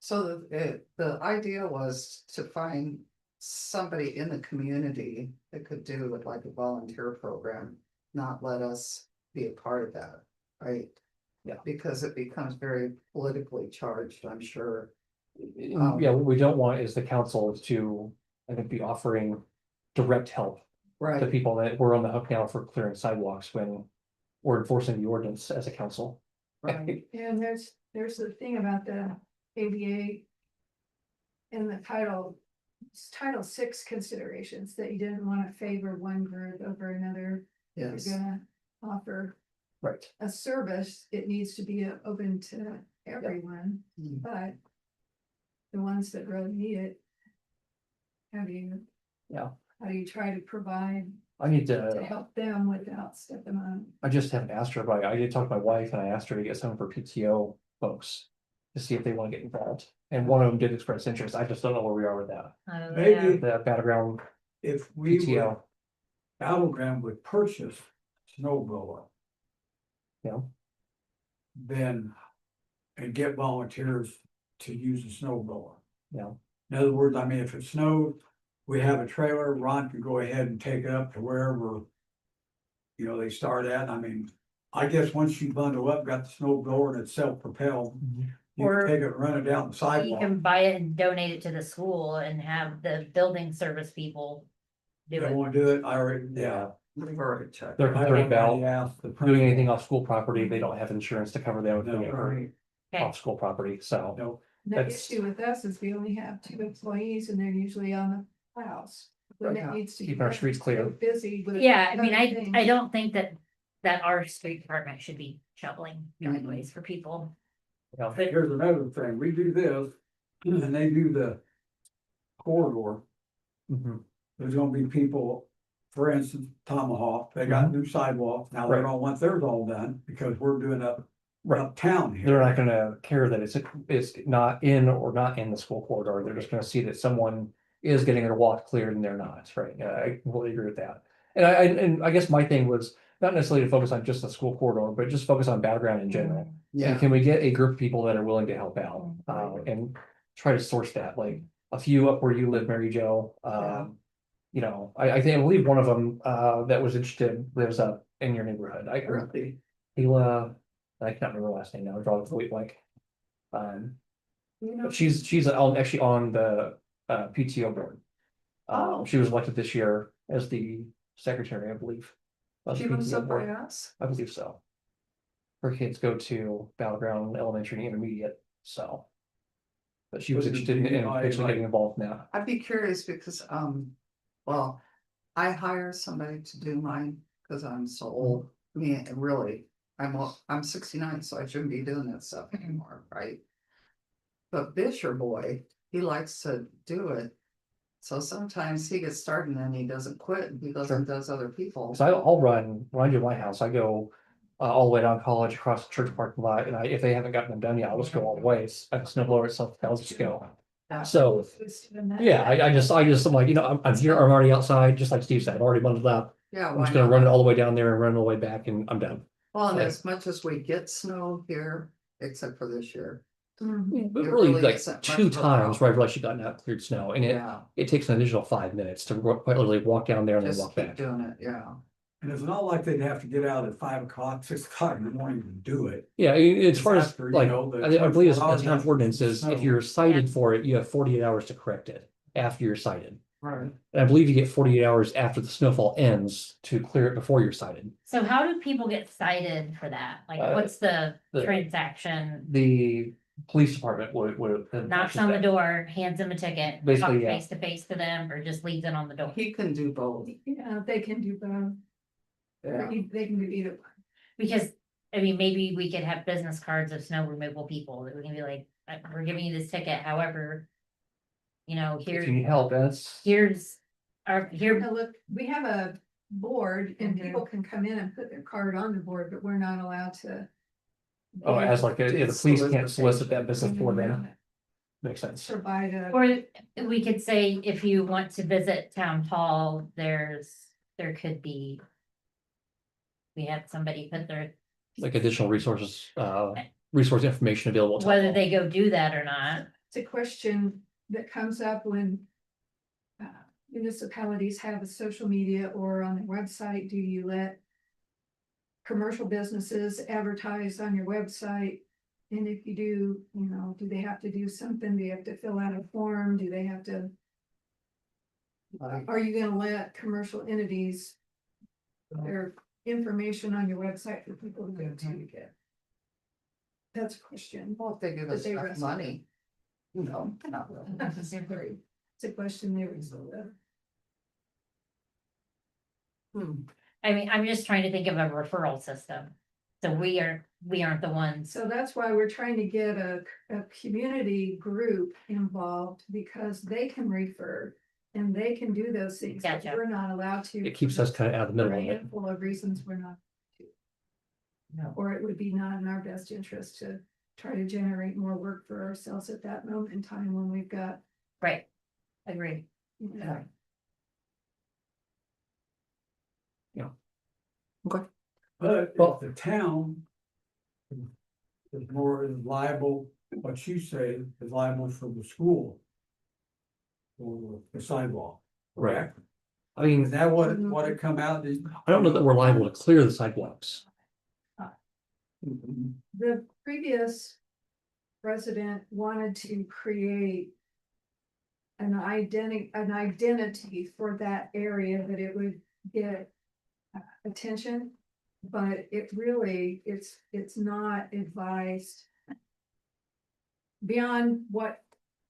So the idea was to find somebody in the community that could do it like a volunteer program, not let us be a part of that, right? Yeah. Because it becomes very politically charged, I'm sure. Yeah, what we don't want is the council to, I think, be offering direct help to Right, people that we're on the hook now for clearing sidewalks when we're enforcing the ordinance as a council. right, And there's the thing about the ADA. In the Title VI considerations that you didn't want to favor one group over another. If yes, you're gonna offer Right. a service, it needs to be open to everyone, Mm. but. The ones that really need it. How do you? Yeah. How do you try to provide I need to to, help them without stepping on? I just haven't asked her, but I did talk to my wife and I asked her to get some of her PTO folks. To see if they want to get involved, and one of them did express interest, I just don't know where we are with that, maybe the battleground if we would, PTO. Battleground would purchase snow blower. Yeah. Then. And get volunteers to use the snow blower. Yeah. In other words, I mean, if it snows, we have a trailer, Ron can go ahead and take it up to wherever. You know, they start at, I mean, I guess once you bundle up, got the snow blower and it's self-propelled, you Or can take it and run it down the You sidewalk. can buy it and donate it to the school and have the building service people do They it. wanna do it, I already, yeah. We've already checked. They're I concerned already about asked the doing anything principal. off school property. They don't have insurance to cover them if they No. get hurt Right. Okay, off school property, so. No, The That's- issue with us is we only have 2 employees and they're usually on the plows. When it Yeah. needs to. Keep be our done, streets so clear. Busy with. yeah, I mean, other I things. don't think that our street department should be shoveling Mhm. driveways for people. Yeah. But here's another thing, we do this, and they do the corridor, Mhm. there's gonna be people, for instance, Tomahawk, they got new sidewalks, now they Right. don't want theirs all done, because we're doing up Right. uptown They're here. not gonna care that it's not in or not in the school corridor. They're just gonna see that someone is getting their walk cleared and they're not, right? Yeah, I completely agree with that. And I guess my thing was not necessarily to focus on just the school corridor, but just focus on battleground in general. And Yeah, can we get a group of people that are willing to help out, and try to source that, like a few up where you live, Mary Jo, you know, I think, I believe one of them, that was interested lives up in your neighborhood. really. Hila, I can't remember her last name now, draw the complete blank. You know, But she's actually on the PTO board. Oh. She was elected this year as the secretary, I believe. of the she lives PTO up by board. us. I believe so. Her kids go to Battleground Elementary and Intermediate, so. But she was Was it interested in DEI, actually like- getting involved now. I'd be curious because, well, I hire somebody to do mine because I'm so old. I mean, really, I'm 69, so I shouldn't be doing that stuff anymore, right? But Bisher boy, he likes to do it. So sometimes he gets started and then he doesn't quit and he goes and does other people. So I'll run, when I do my house, I go all the way down College, across the church parking lot, and if they haven't gotten them done yet, I'll just go all the way. A snow blower itself, I'll just go. Yeah. So, yeah, I'm like, you know, I'm here, I'm already outside, just like Steve said, I've already bundled up. Yeah, I'm why just gonna not? run it all the way down there and run all the way back and I'm done. Well, and Yeah. as much as we get snow here, except for this year. Mhm. But It really really like isn't much two of a times problem. where I've actually gotten out cleared snow and Yeah, it takes an additional 5 minutes to quite literally walk down there and then just walk keep back. doing it, yeah. And it's not like they'd have to get out at 5 o'clock, 6 o'clock in the morning to do it. Yeah, as far as After, you like, know, the I believe it's 24 hours town after ordinance the is if snow. you're cited for it, you have 48 hours to correct it after you're cited. Right. And I believe you get 48 hours after the snowfall ends to clear it before you're cited. so how do people get cited for that? Like, what's the transaction? The police department would. Knocks on the door, hands them a ticket, talk Basically, yeah. face to face to them, or just leaves it on the door? He can do both, Yeah, they can do both. yeah. They can do either one. Because, I mean, maybe we could have business cards of snow removal people that we can be like, we're giving you this ticket, however. You know, If you need help, that's. here's here, Now, look, we have a board and Mhm. people can come in and put their card on the board, but we're not allowed to. Oh, as like, Do the police can't solicitation. solicit that business for them. Mhm. Makes sense. Provide a. or we could say, if you want to visit town hall, there could be. We had somebody put their, Like additional resources, resource information available. to whether all. they go do that or not. It's a question that comes up when. Municipalities have a social media or on their website, do you let? Commercial businesses advertise on your website? And if you do, you know, do they have to do something? Do you have to fill out a form? Do they have to? Like, Are you gonna let commercial entities? Their information on your website for people to go to get? That's a question. well, if they give But us they enough rest- money. You know, not really. It's a question they raise. Hmm. I mean, I'm just trying to think of a referral system. So we aren't the ones. So that's why we're trying to get a community group involved because they can refer. And they can do those things, but Gotcha. we're not allowed to. It keeps us kind of out of the For middle a of it. handful of reasons we're not. No. Or it would be not in our best interest to try to generate more work for ourselves at that moment in time when we've got. Right. Agree. You know, Yeah. But Well- if the town. Is more liable, what you say is liable for the school. for the sidewalk. Right. Correct? I mean, Is that what it come out? I don't know that we're liable to clear the sidewalks. The previous resident wanted to create an identity for that area, that it would get attention. But it really, it's not advised beyond what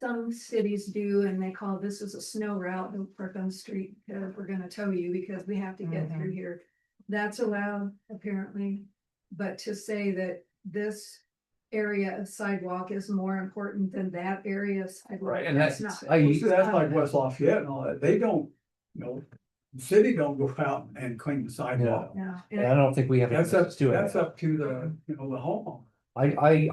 some cities do, and they call this is a snow route, don't park on the street, because we're gonna tow you because we have to get through here. That's allowed apparently, but to say that this area of sidewalk is more important than that area of sidewalk. Right, and that's that's, not. I, See, that's like West Lafayette and all that. They don't, you know, the city don't go out and clean the sidewalk. Yeah, and I don't think we have. That's any up, business doing that's that. up to the, you know, the homeowner.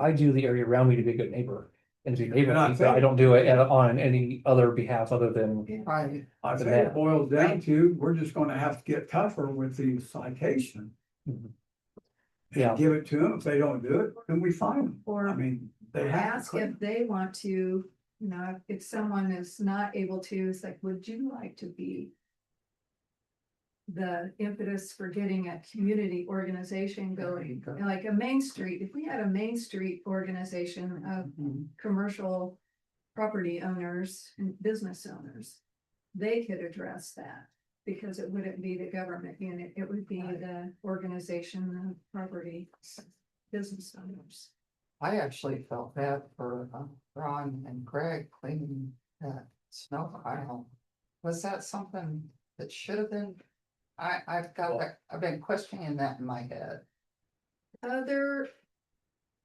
I do the area around me to be a good neighbor and to be And I neighborly, but I think- don't do it on any other behalf other than, Right, I The think it map. boils down to, we're just gonna have to get tougher with the citation. Mhm. Yeah. And give it to them. If they don't do it, then we fine them. Or I mean, they have to ask clean. if they want to, you know, if someone is not able to, it's like, would you like to be the impetus for getting a community organization going, like a Main Street, if we had a Main Street organization of commercial property owners and business owners, they could address that, because it wouldn't be the government unit, it would be the organization of property business owners. I actually felt bad for Ron and Greg cleaning that snow pile. Was that something that should have been? I've been questioning that in my head.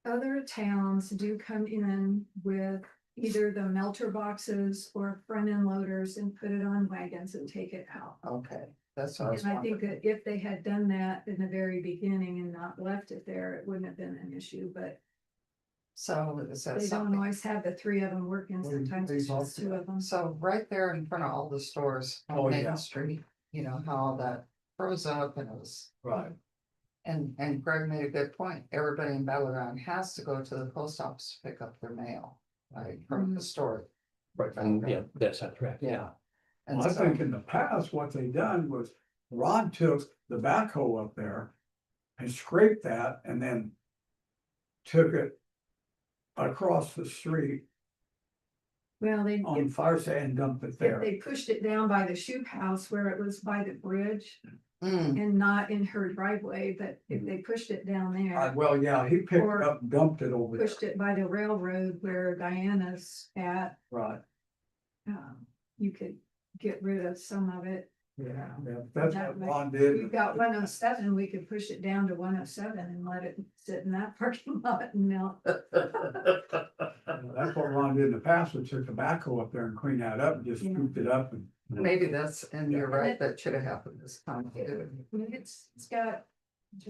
Other towns do come in with either the melter boxes or front end loaders and put it on wagons and take it out. Okay, that's what I was And I think wondering. that if they had done that in the very beginning and not left it there, it wouldn't have been an issue, but So is that they don't something? always have the three of them working, sometimes it's just two of them. So right there in front of all the stores Oh, on yeah. Main Street, you know, how all that froze up and it was. Right. And Greg made a good point. Everybody in Battleground has to go to the post office to pick up their mail, right, from the store. right, and yeah, that's correct, yeah. And Well, I so, think in the past, what they done was Ron took the backhoe up there and scraped that and then took it across the street Well, on fire sand and dumped it if there. they pushed it down by the shoe house where it was by the bridge mm, and not in her driveway, but if they pushed it down there. Well, yeah, he picked Or it up and dumped it over there. Pushed it by the railroad where Diana's at, Right, you could get rid of some of it. yeah, that's That what way, Ron did. We've got 107, we could push it down to 107 and let it sit in that parking lot and melt. That's what Ron did in the past, was took the backhoe up there and cleaned that up and just Yeah. scooped it up and. maybe that's, and you're right, that should have happened this time too. I mean, it's got,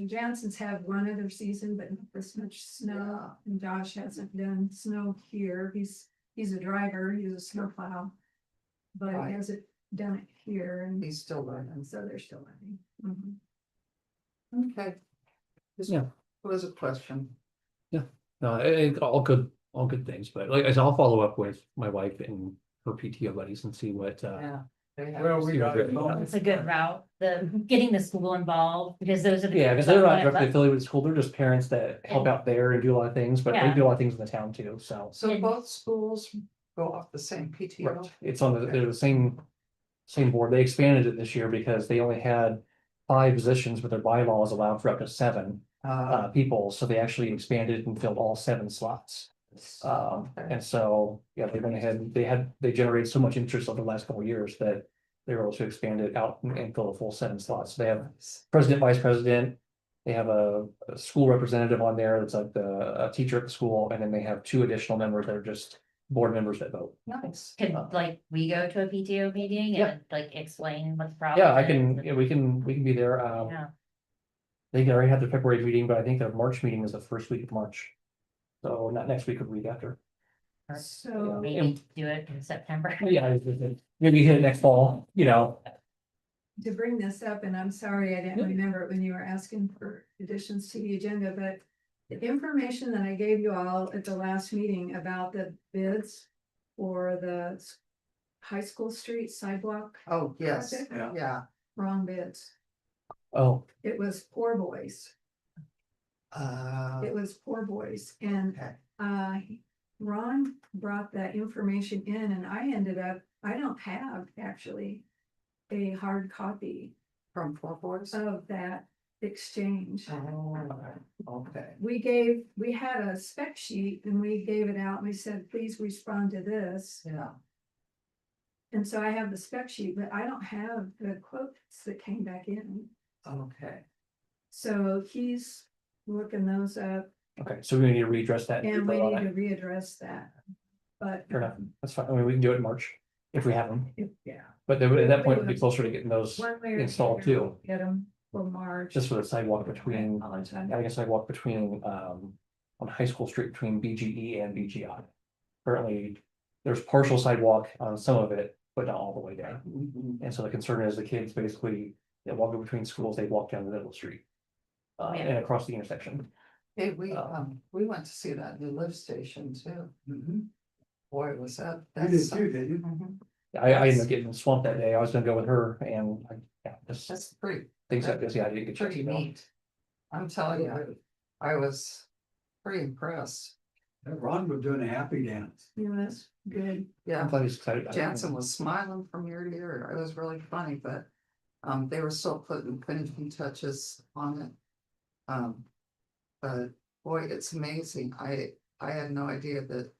Jansen's had one other season, but not this much snow, and Josh hasn't done snow here, he's a driver, he's a snowplow. But Right. he hasn't done it here, and He's still learning. so they're still learning. Mhm. Okay. Just Yeah. was a question. No, all good things, but like I said, I'll follow up with my wife and her PTO buddies and see what, Yeah. they have- Well, we got it. It's a good route, getting the school involved, because those are the. yeah, because they're not directly affiliated with the school, they're just parents that help out there and do a lot of things, but they Yeah. do a lot of things in the town too, so. So And- both schools go off the same PTO? Right, it's on they're the same board, they expanded it this year because they only had 5 positions, but their bylaws allowed for up to 7 people, so they actually expanded and filled all 7 slots. Okay. And so, yeah, they went ahead, they generated so much interest over the last couple of years that they were able to expand it out and fill a full 7 slots. They have president, vice president. They have a school representative on there that's like a teacher at the school, and then they have 2 additional members that are just board members that vote. Nice. Could like we go to a PTO meeting Yeah. and like explain what the problem Yeah, I is can, and- yeah, we can be there. Yeah. They already had their February meeting, but I think their March meeting is the first week of March. So not next week, or the week after. So. Maybe do it in September. Yeah, maybe hit it next fall, you know. To bring this up, and I'm sorry, I didn't Yeah. remember it when you were asking for additions to the agenda, but the information that I gave you all at the last meeting about the bids for the High School Street sidewalk, Oh, yes, Project? Yeah. yeah, wrong bids. Oh, It was Poor Boys. uh, It was Poor Boys and okay, Ron brought that information in and I ended up, I don't have actually a hard copy from Four Boys? of that exchange. Oh, okay, We had a spec sheet and we gave it out and we said, please respond to this. yeah, And so I have the spec sheet, but I don't have the quotes that came back in. okay. So he's looking those up okay, so we need to readdress that. and we need to readdress that. But Fair enough, that's fine, I mean, we can do it in March if we have them, yeah. but then at that point, we'll be closer to getting those One way or installed another, too. we'll get them for March. Just for the sidewalk between, All the time. I guess sidewalk between, on High School Street between BGE and BGI. Currently, there's partial sidewalk on some of it, but not all the way down. Mhm. And so the concern is the kids basically, that walk between schools, they walk down the middle of the street. Yeah. And across the intersection. Hey, Um, we went to see that new lift station too. Mhm. Boy, was that. You did that's too, didn't you? Mhm. I ended up getting swamped that day, I was gonna go with her and, yeah, just That's pretty, things like this, yeah, I didn't get checked pretty email. neat. I'm telling you, I was pretty impressed. And Ron was doing a happy dance. Yeah, that's good. I'm Yeah, glad he's excited. about it. Jansen was smiling from ear to ear. It was really funny, but they were still putting finishing touches on it. But boy, it's amazing. I had no idea that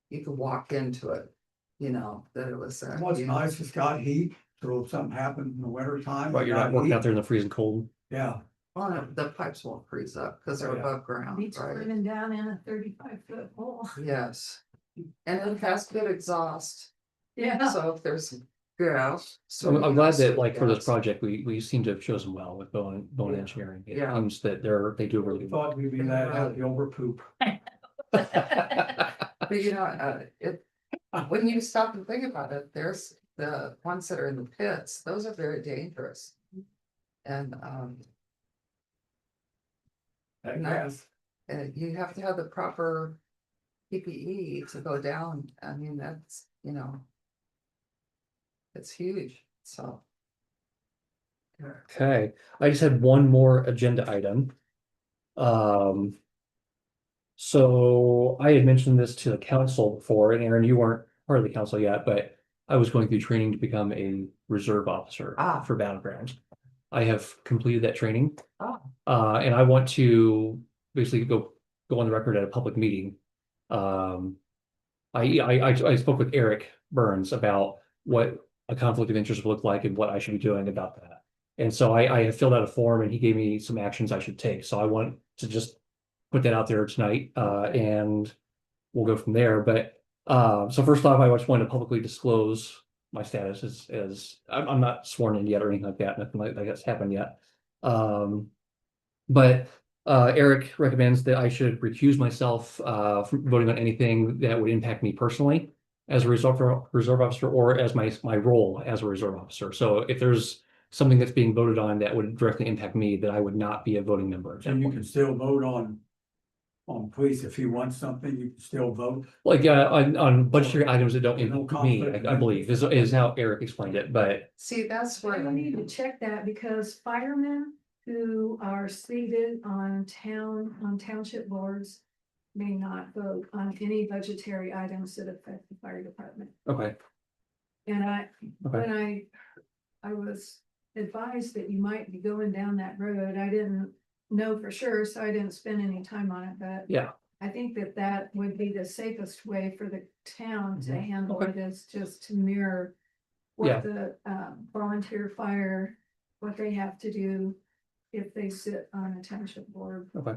you could walk into it, you know, that it was. What's nice, it's got heat, so if something happens in the winter time. Right, you're not working out there in the freezing cold. Yeah, Well, no, the pipes won't freeze up because they're Oh, yeah. above ground, Beats right? living down in a 35-foot hole. Yes. And it has good exhaust, Yeah. so if there's gas. So I'm glad that like for this gas. project, we seem to have chosen well with Bowen Yeah. Engineering. It Yeah. seems that they do really well. thought we'd be that happy over poop. But you know, when you stop and think about it, there's the ones that are in the pits, those are very dangerous. And, That Nice. You have to have the proper PPE to go down. I mean, that's, you know. It's huge, so. Okay, I just had one more agenda item. So I had mentioned this to the council before, and Aaron, you weren't part of the council yet, but I was going through training to become a reserve officer Ah. for Battlegrounds. I have completed that training. Oh. And I want to basically go on the record at a public meeting. I spoke with Eric Burns about what a conflict of interest would look like and what I should be doing about that. And so I have filled out a form and he gave me some actions I should take. So I want to just put that out there tonight, and we'll go from there. But so first off, I just want to publicly disclose my status as I'm not sworn in yet or anything like that. Nothing like that's happened yet. But Eric recommends that I should recuse myself from voting on anything that would impact me personally as a reserve officer or as my role as a reserve officer. So if there's something that's being voted on that would directly impact me, that I would not be a voting member. at that And you point. can still vote on police if you want something, you can still vote. Like on budgetary items that don't There's no impact me, conflict of I believe is how Eric explained it, but See, that's where. I need to check that because firemen who are seated on township boards may not vote on any budgetary items that affect the fire department. okay, And okay. when I was advised that you might be going down that road, I didn't know for sure, so I didn't spend any time on it, but. Yeah. I think that would be the safest way for the town to Mhm. handle Okay. it, is just to mirror. Yeah. What the volunteer fire, what they have to do if they sit on a township board. Okay.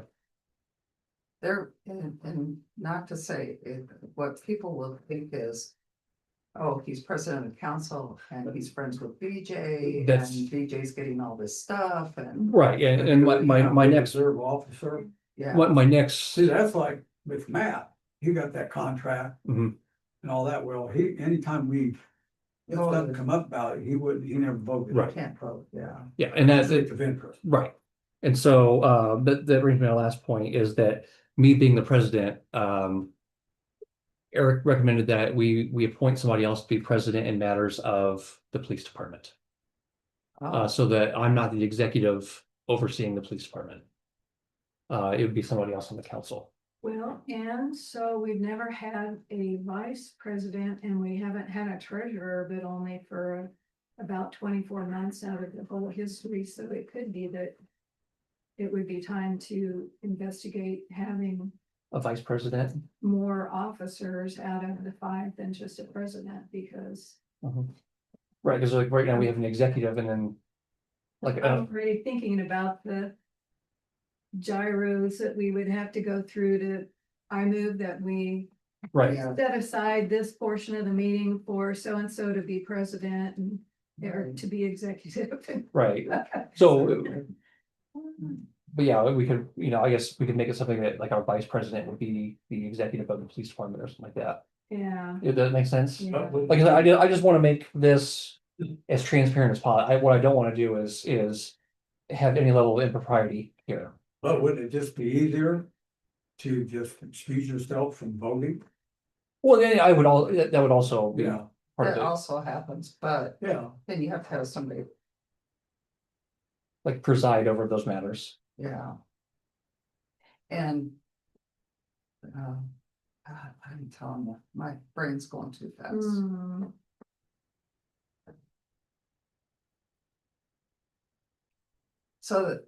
There, and not to say it, what people will think is. Oh, he's president of council and he's friends with BJ and That's- BJ's getting all this stuff and, Right, and my next, Reserve officer, yeah. what my next, see, that's like with Matt, he got that contract. Mhm. And all that, well, anytime if something come up about it, he never voted. Right. Can't vote, yeah. yeah, and that's it. Conflict of interest. Right. And so, that brings me to my last point is that me being the president, Eric recommended that we appoint somebody else to be president in matters of the police department. Oh, So that I'm not the executive overseeing the police department. It would be somebody else on the council. Well, and so we've never had a vice president and we haven't had a treasurer, but only for about 24 months out of the whole history, so it could be that it would be time to investigate having A vice president. more officers out of the 5 than just a president, because Right, because like right now we have an executive and then. Like, I'm already thinking about the gyros that we would have to go through to, I move that we right, yeah, set aside this portion of the meeting for so-and-so to be president and or to be executive. right. So, but yeah, we could, I guess we could make it something that like our vice president would be the executive of the police department or something like that. Yeah. Does that make sense? Yeah. Like, I just want to make this as transparent as possible. What I don't want to do is have any level of impropriety here. But wouldn't it just be easier to just excuse yourself from voting? Well, then that would also be Yeah. part of that it, also happens, but Yeah. then you have to have somebody, like preside over those matters. yeah. And. God, I'm telling you, my brain's going too fast. Hmm. So that.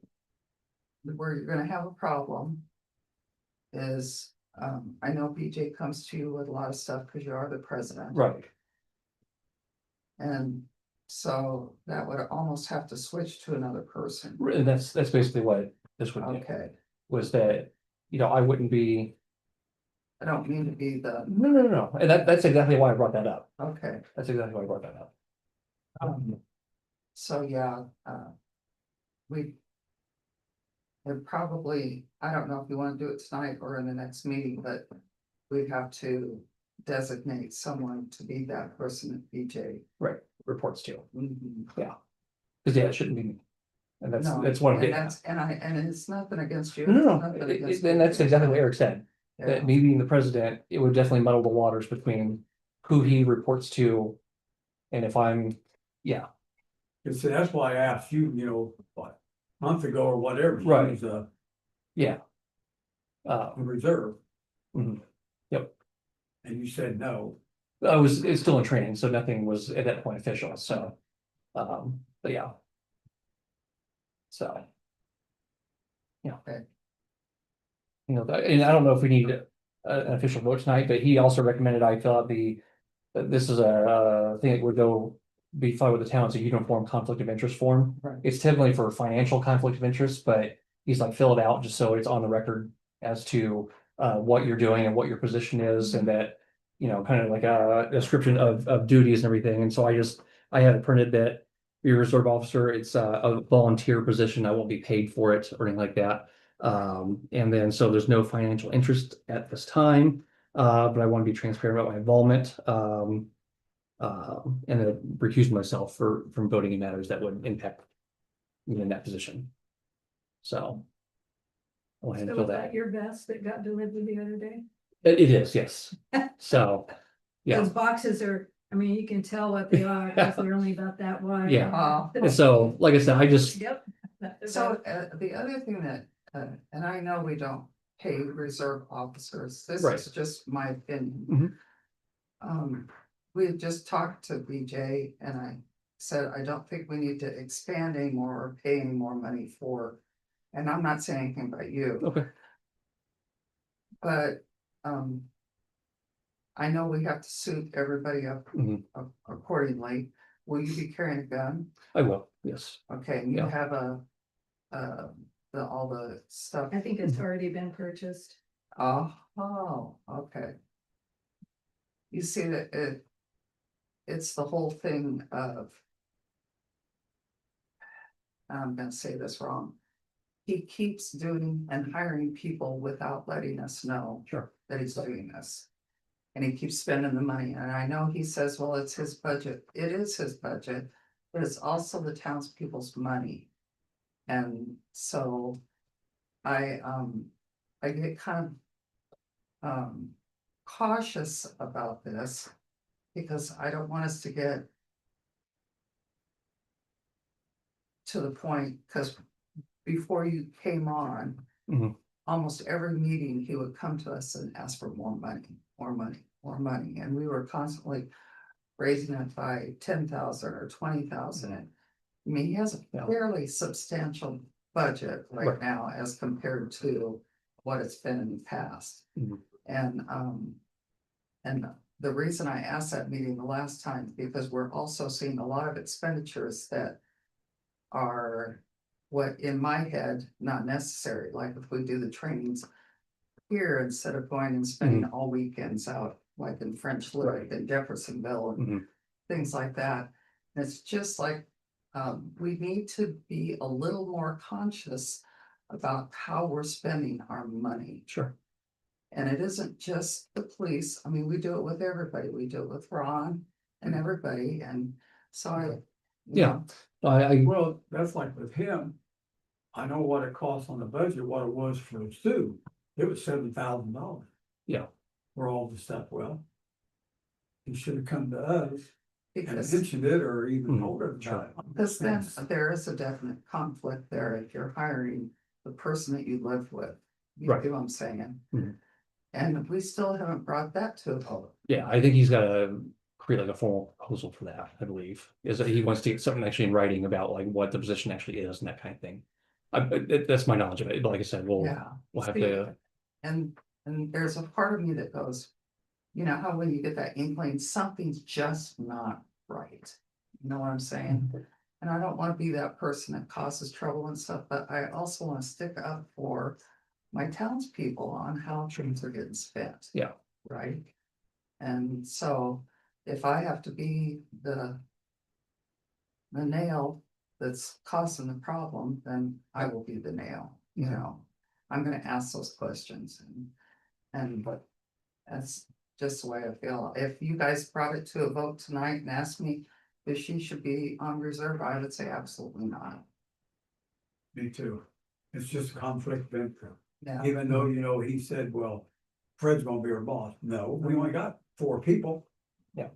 Where you're gonna have a problem. Is, I know BJ comes to you with a lot of stuff because you are the president. Right. And so that would almost have to switch to another person. And that's basically what this would do, Okay, was that, I wouldn't be, I don't mean to be the, no. And that's exactly why I brought that up. okay, That's exactly why I brought that up. so yeah, we. And probably, I don't know if you wanna do it tonight or in the next meeting, but we'd have to designate someone to be that person at BJ. Right, reports to, Mhm. because it shouldn't be me. And No, that's what I'm and getting at. that's, and it's nothing against you. No, it's no, nothing no, against and that's BJ. exactly what Eric said, Yeah. that me being the president, it would definitely muddle the waters between who he reports to. And if I'm, yeah, And so that's why I asked you, what, a month ago or whatever. to Right. use a yeah. reserve, Mhm. Yep, and you said no. it's still in training, so nothing was at that point official, so, but yeah. So. Yeah. Okay. And I don't know if we need an official vote tonight, but he also recommended I fill out this is a thing that would be filed with the town, it's a uniform conflict of interest form. Right. It's typically for financial conflict of interest, but he's like, fill it out just so it's on the record as to what you're doing and what your position is, and that, kind of like a description of duties and everything. And so I had it printed that you're a reserve officer, it's a volunteer position, I won't be paid for it or anything like that. And then, so there's no financial interest at this time, but I want to be transparent about my involvement. And then recuse myself from voting in matters that would impact me in that position. So. I went ahead and So fill was that. that your vest that got delivered the other day? It is, yes. So, yeah. Those boxes are, I mean, you can tell what they are, because they're only about that wide. Yeah. Oh. And so, like I said, Yep. So, the other thing that, and I know we don't pay reserve officers, this Right. is just my opinion. Mhm. We had just talked to BJ and I said, I don't think we need to expand anymore or pay any more money for. And I'm not saying anything about you, Okay, but, I know we have to suit everybody up Mhm. accordingly. Will you be carrying a gun? I will, yes. Okay, and you Yeah. have all the stuff. I think it's already been purchased. Oh, okay. You see that it's the whole thing of. I'm gonna say this wrong. He keeps doing and hiring people without letting us know Sure. that he's doing this. And he keeps spending the money, and I know he says, well, it's his budget, it is his budget, but it's also the townspeople's money. And so I get kind of cautious about this because I don't want us to get to the point, because before you came on, Mhm. almost every meeting, he would come to us and ask for more money, more money, more money, and we were constantly raising it by 10,000 or 20,000. I mean, he has a Yeah. fairly substantial budget right Right. now as compared to what it's been in the past. Mhm. And the reason I asked that meeting the last time, because we're also seeing a lot of expenditures that are what in my head, not necessary, like if we do the trainings here instead of going and spending all weekends out, like in French Lick and Jeffersonville and Mhm. things like that. And it's just like, we need to be a little more conscious about how we're spending our money. Sure. And it isn't just the police. I mean, we do it with everybody. We do it with Ron and everybody. And so I, you Yeah. know, I Well, that's like with him. I know what it costs on the budget, what it was for Sue. It was $7,000. Yeah. For all the stuff. Well, he should have come to us and because, mentioned it or even Mhm, told us sure. about it. because then there is a definite conflict there if you're hiring the person that you live with. You Right. see what I'm saying? Mhm. And we still haven't brought that to a vote. Yeah, I think he's gotta create like a formal proposal for that, I believe. Is that he wants to get something actually in writing about like what the position actually is and that kind of thing. That's my knowledge of it. Like I said, Yeah. we'll have See, to, And there's a part of me that goes, you know how when you get that inkling, something's just not right. You know what I'm saying? And I don't want to be that person that causes trouble and stuff, but I also want to stick up for my townspeople on how things are getting spent. Yeah. Right? And so if I have to be the nail that's causing the problem, then I will be the nail, you know? I'm gonna ask those questions but that's just the way I feel. If you guys brought it to a vote tonight and asked me if she should be on reserve, I would say absolutely not. Me too. It's just a conflict of interest. Yeah, Even though, you know, he said, well, Fred's gonna be our boss. No, we only got 4 people. Yeah.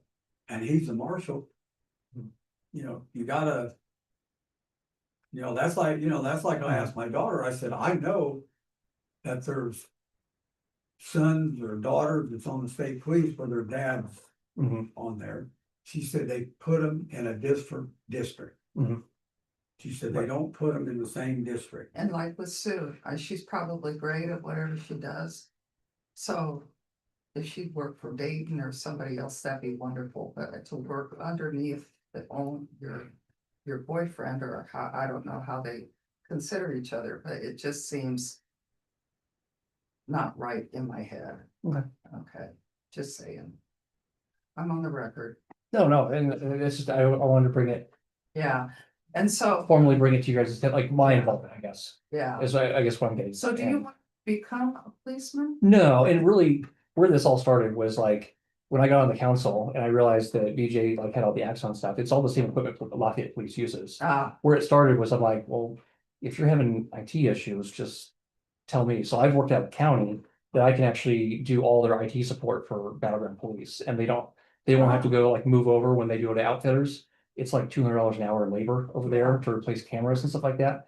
And he's the marshal. You know, you gotta. You know, that's like I asked my daughter, I said, I know that there's sons or daughters that's on the state police where their dad's Mhm. on there. She said they put them in a different district. Mhm. She said they don't put them in the same district. and like with Sue, she's probably great at whatever she does. So if she'd work for Dayton or somebody else, that'd be wonderful, but to work underneath the own your boyfriend or how, I don't know how they consider each other, but it just seems not right in my head. Okay. Okay, just saying. I'm on the record. No, and it's just, I wanted to bring it, Yeah, and so, formally bring it to you guys, like my involvement, I guess, yeah, is I guess what I'm getting. so do you And- want to become a policeman? No, and really, where this all started was like, when I got on the council and I realized that BJ like had all the Axon stuff, it's all the same equipment Lafayette Police uses. Where it started was I'm like, well, if you're having IT issues, just tell me. So I've worked out the county that I can actually do all their IT support for Battleground Police, and they won't have to go like move over when they go to outfitters. It's like $200 an hour in labor over there to replace cameras and stuff like that.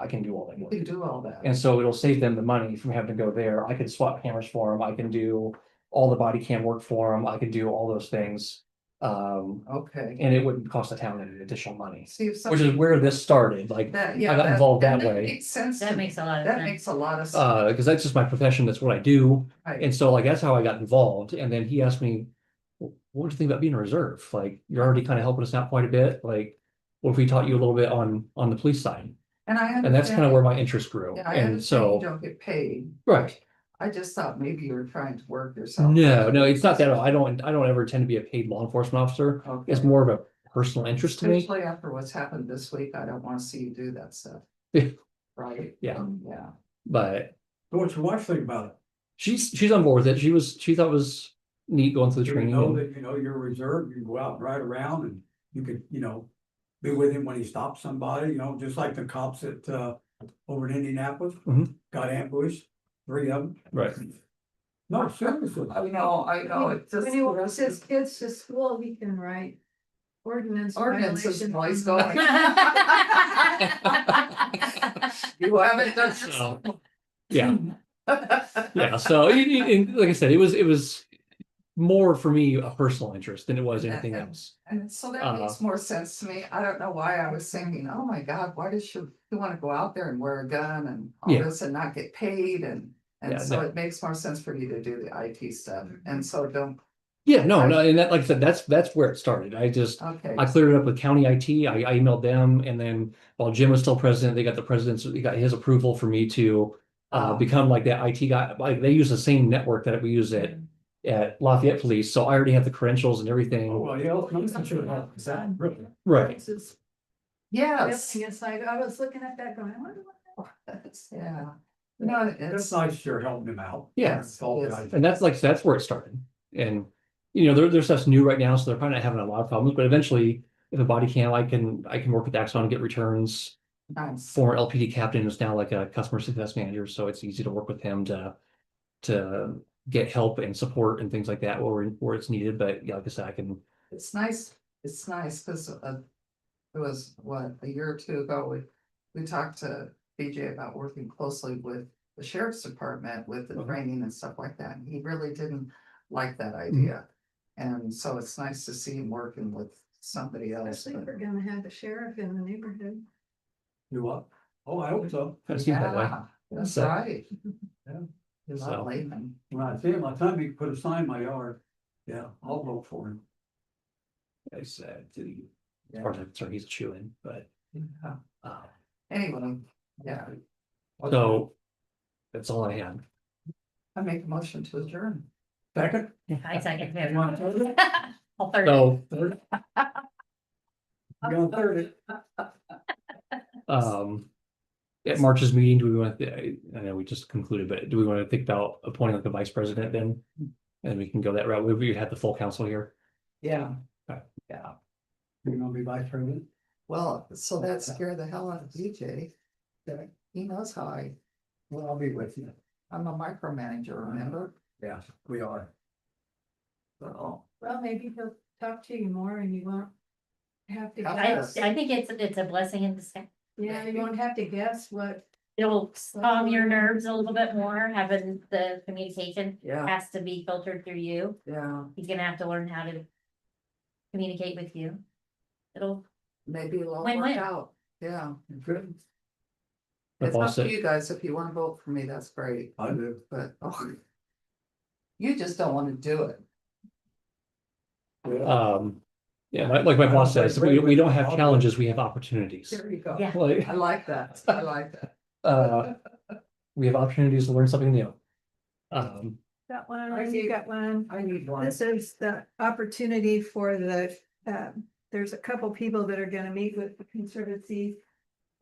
I can do all that You work. can do all that. And so it'll save them the money from having to go there. I can swap cameras for them. I can do all the body cam work for them. I can do all those things. Okay, And it wouldn't cost the town any additional money, see if which something is where this started. Like, that, I yeah. got involved that way. Makes sense. to That me. makes a lot of That sense. makes a lot of sense. because that's just my profession. That's what I do. Right. And so like, that's how I got involved. And then he asked me, "Well, what do you think about being a reserve? Like, you're already kind of helping us out quite a bit. Like, what if we taught you a little bit on the police side?" And I And that's kind of where my interest grew. Yeah, I And understand you so, don't get paid. right. I just thought maybe you were trying to work yourself. No, it's not that. I don't ever tend to be a paid law enforcement officer. Okay. It's more of a personal interest to me. Especially after what's happened this week, I don't wanna see you do that stuff. Yeah. Right? Yeah. Yeah. But So what's your wife think about it? she's on board with it. She thought it was neat going through the You training. know and- that, you know, you're reserved, you can go out and ride around and you could, you know, be with him when he stops somebody, you know, just like the cops at, over in Indianapolis. Mhm. Got ambushed, 3 of them. Right. No, seriously. I know, it just. When he wants his kids to school, he can write ordinance. Ordinance is violation always on going. You haven't done So, yeah, yeah, so like I said, it was more for me a personal interest than it was anything else. And so that makes more sense to me. I don't know why I was thinking, oh my God, why does she wanna go out there and wear a gun and all Yeah. this and not get paid and. Yeah, And so no. it makes more sense for me to do the IT stuff, and so don't, Yeah, no, and that, like I said, that's where it started. okay. I cleared it up with county IT. I emailed them, and then while Jim was still president, they got the president's, he got his approval for me to become like that IT guy. Like they use the same network that we use at Lafayette Police, so I already have the credentials and Oh, everything. well, yeah, I'm sure it helps. That really. Right. This is- Yes, Yes, I was looking at that going, I wonder what yeah. No, It's it's, nice you're helping him out. Yeah. That's all Yes. guys. And that's where it started. And there's stuff's new right now, so they're probably not having a lot of problems. But eventually, if a body cam, I can work with Axon and get returns. nice. Former LPD captain is now like a customer success manager, so it's easy to work with him to get help and support and things like that where it's needed. But yeah, like I said, I can. It's nice, because it was, what, a year or two ago, we talked to BJ about working closely with the sheriff's department with the training and stuff like that, and he really didn't like that idea. And so it's nice to see him working with somebody else. especially if we're gonna have the sheriff in the neighborhood. You what? Oh, I hope so. It seems that way. Yeah, that's So- right. Yeah. You So- love Lehman. When I see him, I tell him he can put a sign in my yard. Yeah, I'll vote for him. I said to as far as I'm concerned, he's a chew-in, but Yeah. uh, Anyway, yeah, so that's all I had. I make a motion to adjourn. Second? I second You want to him. third it? I'll third it. So You gonna third it? at March's meeting, do we want to, I know we just concluded, but do we want to think about appointing like a vice president then? And we can go that route. We had the full council here. Yeah. Okay. Yeah, You gonna be vice president? well, so that scared the hell out of DJ. He knows how Well, I'll be with you. I'm a micromanager, remember? Yeah, we are. So, Well, maybe he'll talk to you more and you won't have to I, guess. I think it's a blessing in disguise. Yeah, you won't have to guess what, It'll calm your nerves a little bit more, having the communication yeah, has to be filtered through you. yeah, He's gonna have to learn how to communicate with you. It'll, maybe it'll all Win-win. work out, yeah. Good. My It's up boss to said, you guys, if you wanna vote for me, that's great, I do. but, oh. You just don't wanna do it. yeah, like my boss says, we don't have challenges, we have opportunities. There you go. Yeah. Like, I like that, I like that. we have opportunities to learn something new. got I one, see. you got one. I need one. This is the opportunity for there's a couple people that are gonna meet with the Conservancy.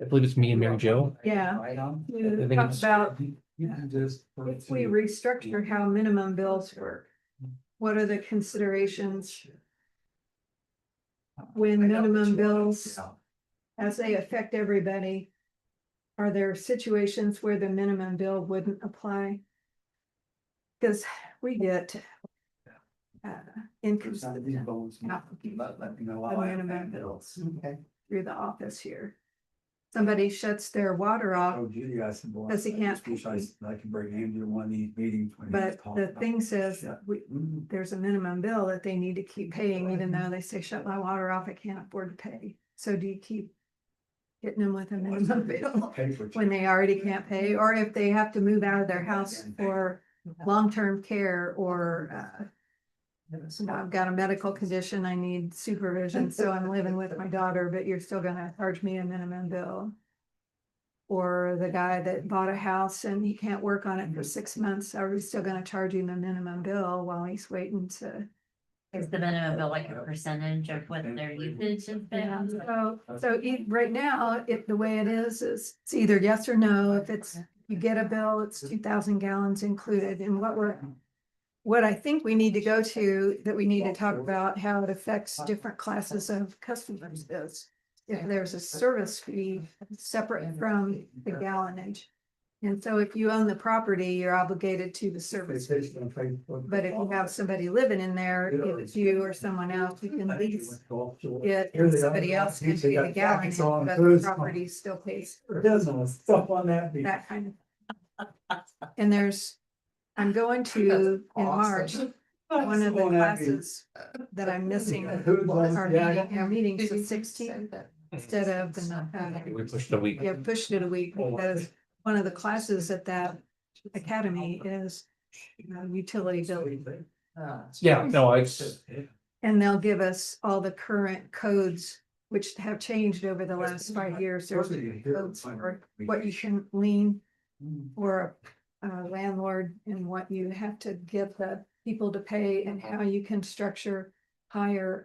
I believe it's me and Mary Jo. Yeah. Right on. I To think talk it's- about You can just. if we restructure how minimum bills work. What are the considerations when minimum bills, as they affect everybody? Are there situations where the minimum bill wouldn't apply? Cause we get inconsistent But let me know. of minimum bills Okay. through the office here. Somebody shuts their water off, Oh, Judy, I said, boy, Because he can't- I wish I could bring him to one of these meetings. when he but talks the about- thing says Yeah. there's a minimum bill that they need to keep paying, even though they say, shut my water off, I can't afford to pay. So do you keep hitting them with a minimum bill Pay for it. when they already can't pay, or if they have to move out of their house for long-term care, or I've got a medical condition, I need supervision, so I'm living with my daughter, but you're still gonna charge me a minimum bill. Or the guy that bought a house and he can't work on it for 6 months, are we still gonna charge him a minimum bill while he's waiting to? is the minimum bill like a percentage of what their usage has Yeah, been? right now, the way it is it's either yes or no. If it's, you get a bill, it's 2,000 gallons included. And what I think we need to go to, that we need to talk about how it affects different classes of customers is if there's a service fee separate from the gallonage. And so if you own the property, you're obligated to the service. But if you have somebody living in there, if it's you or someone else, you can lease it, and somebody else can pay the gallon, but the property still pays Stuff on that. that kind of. And I'm going to, in March, one of the classes that I'm missing, our meeting's the 16th instead of the, We pushed it a week. yeah, pushed it a week because one of the classes at that academy is utility billing. Yeah, no, And they'll give us all the current codes, which have changed over the last 5 years. There's codes for what you can lien for a landlord and what you have to get the people to pay and how you can structure higher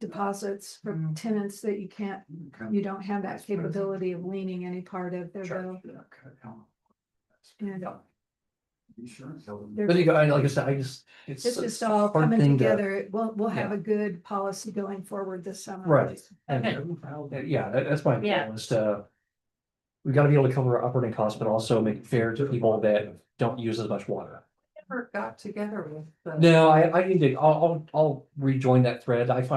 deposits from tenants that you don't have that capability of leaning any part of their bill. And but you go, like I said, it's just all hard coming thing to- together. We'll have a good policy going forward this summer. Right. And yeah, that's my Yeah. goal is to. We gotta be able to cover our operating costs, but also make it fair to people that don't use as much water. Never got together with the. No, I need to, I'll rejoin that thread. I find